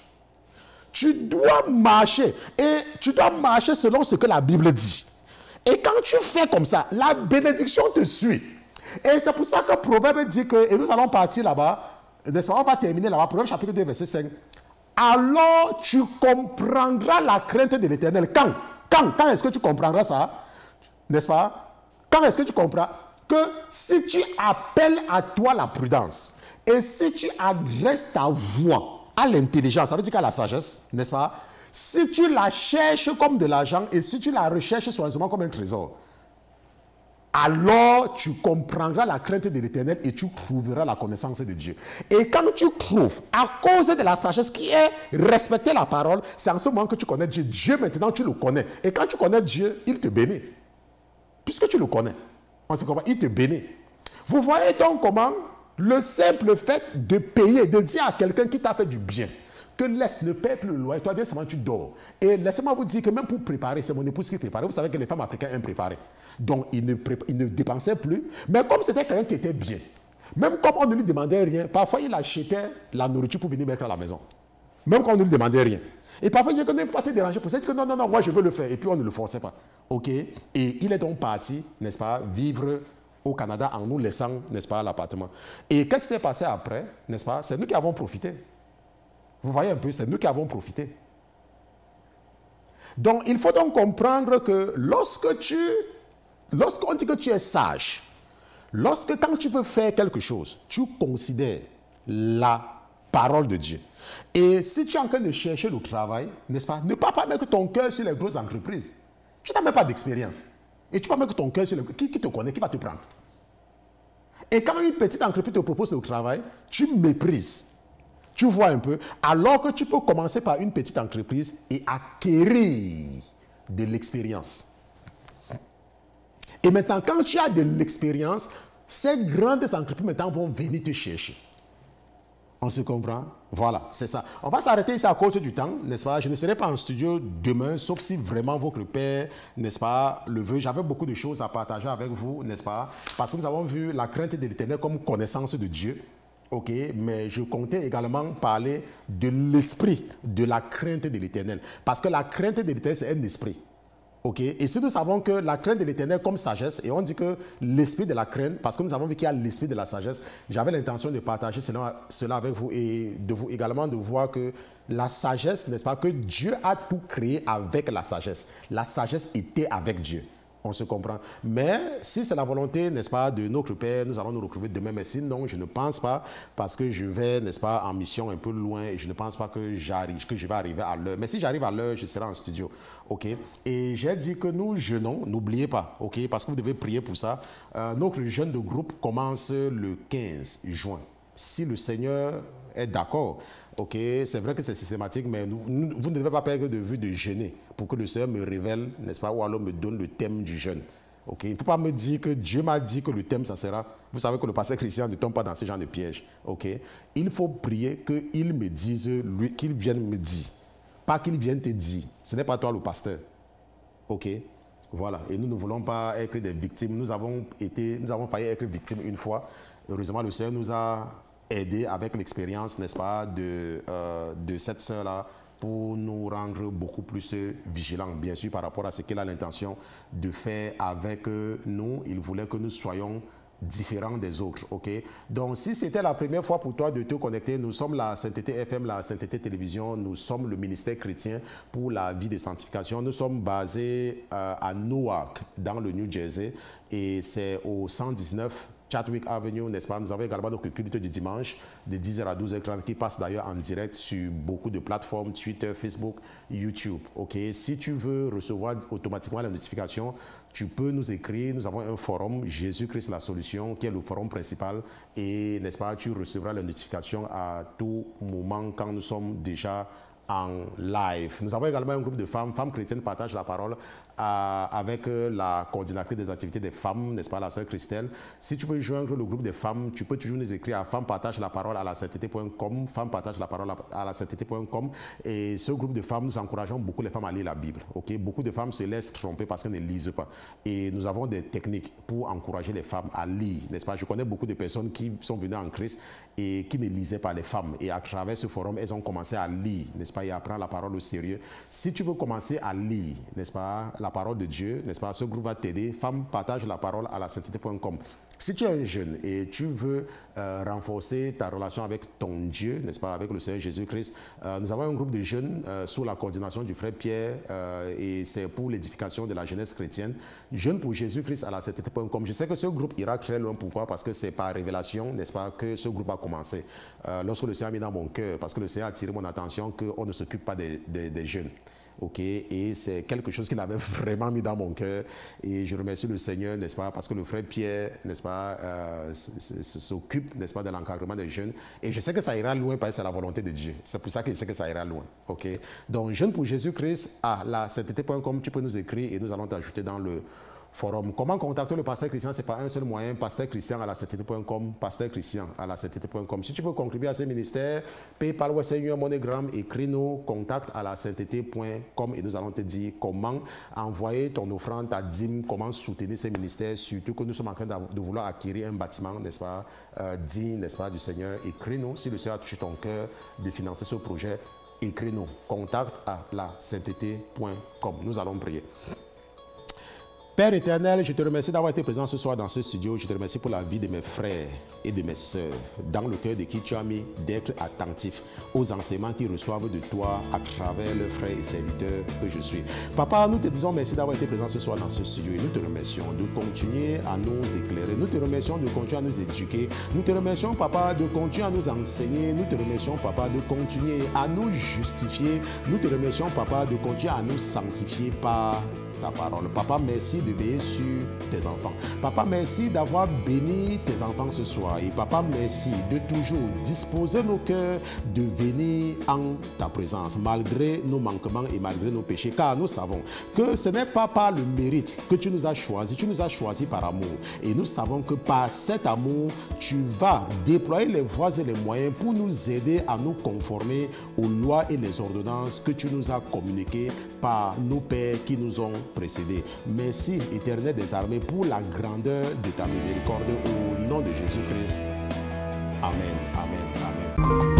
tu dois marcher. Et tu dois marcher selon ce que la Bible dit. Et quand tu fais comme ça, la bénédiction te suit. Et c'est pour ça que Proverbe dit que, et nous allons partir là-bas, n'est-ce pas, on va terminer là-bas, Proverbe chapitre 2, verset 5. Alors tu comprendras la crainte de l'Éternel. Quand est-ce que tu comprendras ça? N'est-ce pas? Quand est-ce que tu comprends que si tu appelles à toi la prudence et si tu adresses ta voix à l'intelligence, ça veut dire qu'à la sagesse, n'est-ce pas? Si tu la cherches comme de l'argent et si tu la recherches soigneusement comme un trésor, alors tu comprendras la crainte de l'Éternel et tu trouveras la connaissance de Dieu. Et quand tu trouves, à cause de la sagesse qui est respecter la parole, c'est en ce moment que tu connais Dieu. Dieu maintenant tu le connais. Et quand tu connais Dieu, il te bénit. Puisque tu le connais, on se comprend, il te bénit. Vous voyez donc comment le simple fait de payer, de dire à quelqu'un qui t'a fait du bien, que laisse le peuple loin, toi bien seulement tu dors. Et laissez-moi vous dire que même pour préparer, c'est mon épouse qui préparait. Vous savez que les femmes africaines aiment préparer. Donc il ne dépensait plus. Mais comme c'était quelqu'un qui était bien, même comme on ne lui demandait rien, parfois il achetait la nourriture pour venir mettre à la maison. Même quand on ne lui demandait rien. Et parfois il disait que ne faut pas te déranger pour ça. Il dit que non, moi je veux le faire. Et puis on ne le forçait pas. Ok. Et il est donc parti, n'est-ce pas, vivre au Canada en nous laissant, n'est-ce pas, l'appartement. Et qu'est-ce qui s'est passé après, n'est-ce pas? C'est nous qui avons profité. Vous voyez un peu, c'est nous qui avons profité. Donc, il faut donc comprendre que lorsqu'on dit que tu es sage, quand tu veux faire quelque chose, tu considères la parole de Dieu. Et si tu es en train de chercher le travail, n'est-ce pas, ne pas mettre ton cœur sur les grosses entreprises. Tu n'as même pas d'expérience. Et tu vas mettre ton cœur sur les... Qui te connaît, qui va te prendre? Et quand une petite entreprise te propose le travail, tu méprises. Tu vois un peu, alors que tu peux commencer par une petite entreprise et acquérir de l'expérience. Et maintenant, quand tu as de l'expérience, ces grandes entreprises maintenant vont venir te chercher. On se comprend? Voilà, c'est ça. On va s'arrêter ici à cause du temps, n'est-ce pas? Je ne serai pas en studio demain, sauf si vraiment votre père, n'est-ce pas, le veut. J'avais beaucoup de choses à partager avec vous, n'est-ce pas? Parce que nous avons vu la crainte de l'Éternel comme connaissance de Dieu. Ok, mais je comptais également parler de l'esprit de la crainte de l'Éternel. Parce que la crainte de l'Éternel, c'est un esprit. Ok, et si nous savons que la crainte de l'Éternel comme sagesse, et on dit que l'esprit de la crainte, parce que nous avons vu qu'il y a l'esprit de la sagesse, j'avais l'intention de partager cela avec vous et de vous également de voir que la sagesse, n'est-ce pas, que Dieu a tout créé avec la sagesse. La sagesse était avec Dieu. On se comprend. Mais si c'est la volonté, n'est-ce pas, de notre Père, nous allons nous retrouver demain. Mais sinon, je ne pense pas, parce que je vais, n'est-ce pas, en mission un peu loin et je ne pense pas que je vais arriver à l'heure. Mais si j'arrive à l'heure, je serai en studio. OK? Et j'ai dit que nous jeûnons, n'oubliez pas, OK? Parce que vous devez prier pour ça. Notre jeûne de groupe commence le 15 juin. Si le Seigneur est d'accord. Ok, c'est vrai que c'est systématique, mais vous ne devez pas perdre de vue de jeûner pour que le Seigneur me révèle, n'est-ce pas, ou alors me donne le thème du jeûne. Ok, il ne faut pas me dire que Dieu m'a dit que le thème, ça sera... Vous savez que le pasteur Christian ne tombe pas dans ce genre de piège. Ok, il faut prier qu'il me dise, lui, qu'il vienne me dire. Pas qu'il vienne te dire. Ce n'est pas toi le pasteur. Ok, voilà. Et nous ne voulons pas être des victimes. Nous avons failli être victimes une fois. Heureusement, le Seigneur nous a aider avec l'expérience, n'est-ce pas, de cette sœur-là pour nous rendre beaucoup plus vigilants, bien sûr, par rapport à ce qu'elle a l'intention de faire avec nous. Il voulait que nous soyons différents des autres, ok? Donc, si c'était la première fois pour toi de te connecter, nous sommes la Sainteté FM, la Sainteté Télévision, nous sommes le ministère chrétien pour la vie de sanctification. Nous sommes basés à Newark, dans le New Jersey, et c'est au 119 Chadwick Avenue, n'est-ce pas? Nous avons également notre culte du dimanche de 10h à 12h30 qui passe d'ailleurs en direct sur beaucoup de plateformes, Twitter, Facebook, YouTube. Ok, si tu veux recevoir automatiquement la notification, tu peux nous écrire. Nous avons un forum, Jésus-Christ la solution, qui est le forum principal. Et, n'est-ce pas, tu recevras la notification à tout moment quand nous sommes déjà en live. Nous avons également un groupe de femmes chrétiennes partagent la parole avec la coordinatrice des activités des femmes, n'est-ce pas, la sœur Christelle. Si tu veux joindre le groupe des femmes, tu peux toujours nous écrire à femmepartagelaparaole@sainteté.com, femmepartagelaparaole@sainteté.com. Et ce groupe de femmes, nous encourageons beaucoup les femmes à lire la Bible. Ok, beaucoup de femmes se laissent tromper parce qu'elles ne lisent pas. Et nous avons des techniques pour encourager les femmes à lire, n'est-ce pas? Je connais beaucoup de personnes qui sont venues en Christ et qui ne lisaient pas, les femmes. Et à travers ce forum, elles ont commencé à lire, n'est-ce pas, et à prendre la parole au sérieux. Si tu veux commencer à lire, n'est-ce pas, la parole de Dieu, n'est-ce pas, ce groupe va t'aider. Femme partage la parole à la sainteté.com. Si tu es un jeune et tu veux renforcer ta relation avec ton Dieu, n'est-ce pas, avec le Seigneur Jésus-Christ, nous avons un groupe de jeunes sous la coordination du frère Pierre et c'est pour l'édification de la jeunesse chrétienne. Jeunes pour Jésus-Christ à la sainteté.com. Je sais que ce groupe ira très loin. Pourquoi? Parce que c'est par révélation, n'est-ce pas, que ce groupe a commencé. Lorsque le Seigneur a mis dans mon cœur, parce que le Seigneur a attiré mon attention qu'on ne s'occupe pas des jeunes. Ok, et c'est quelque chose qu'il avait vraiment mis dans mon cœur et je remercie le Seigneur, n'est-ce pas, parce que le frère Pierre, n'est-ce pas, s'occupe, n'est-ce pas, de l'encadrement des jeunes et je sais que ça ira loin parce que c'est la volonté de Dieu. C'est pour ça que je sais que ça ira loin. Ok, donc Jeunes pour Jésus-Christ à la sainteté.com, tu peux nous écrire et nous allons t'ajouter dans le forum. Comment contacter le pasteur Christian? C'est pas un seul moyen. Pasteur Christian à la sainteté.com, pasteur Christian à la sainteté.com. Si tu veux contribuer à ce ministère, PayPal, Western Union, MoneyGram, écris-nous contact à la sainteté.com et nous allons te dire comment envoyer ton offrande, ta dîme, comment soutenir ce ministère, surtout que nous sommes en train de vouloir acquérir un bâtiment, n'est-ce pas, digne, n'est-ce pas, du Seigneur. Écris-nous. Si le Seigneur a touché ton cœur de financer ce projet, écris-nous contact à la sainteté.com. Nous allons prier. Père éternel, je te remercie d'avoir été présent ce soir dans ce studio. Je te remercie pour la vie de mes frères et de mes sœurs, dans le cœur de qui tu as mis d'être attentif aux enseignements qu'ils reçoivent de toi à travers le frère et serviteur que je suis. Papa, nous te disons merci d'avoir été présent ce soir dans ce studio et nous te remercions de continuer à nous éclairer. Nous te remercions de continuer à nous éduquer. Nous te remercions, Papa, de continuer à nous enseigner. Nous te remercions, Papa, de continuer à nous justifier. Nous te remercions, Papa, de continuer à nous sanctifier par ta parole. Papa, merci de veiller sur tes enfants. Papa, merci d'avoir béni tes enfants ce soir. Et Papa, merci de toujours disposer nos cœurs de venir en ta présence, malgré nos manquements et malgré nos péchés. Car nous savons que ce n'est pas par le mérite que tu nous as choisis. Tu nous as choisis par amour. Et nous savons que par cet amour, tu vas déployer les voies et les moyens pour nous aider à nous conformer aux lois et les ordonnances que tu nous as communiquées par nos pères qui nous ont précédés. Merci, Éternel des armées, pour la grandeur de ta miséricorde au nom de Jésus-Christ. Amen, amen, amen.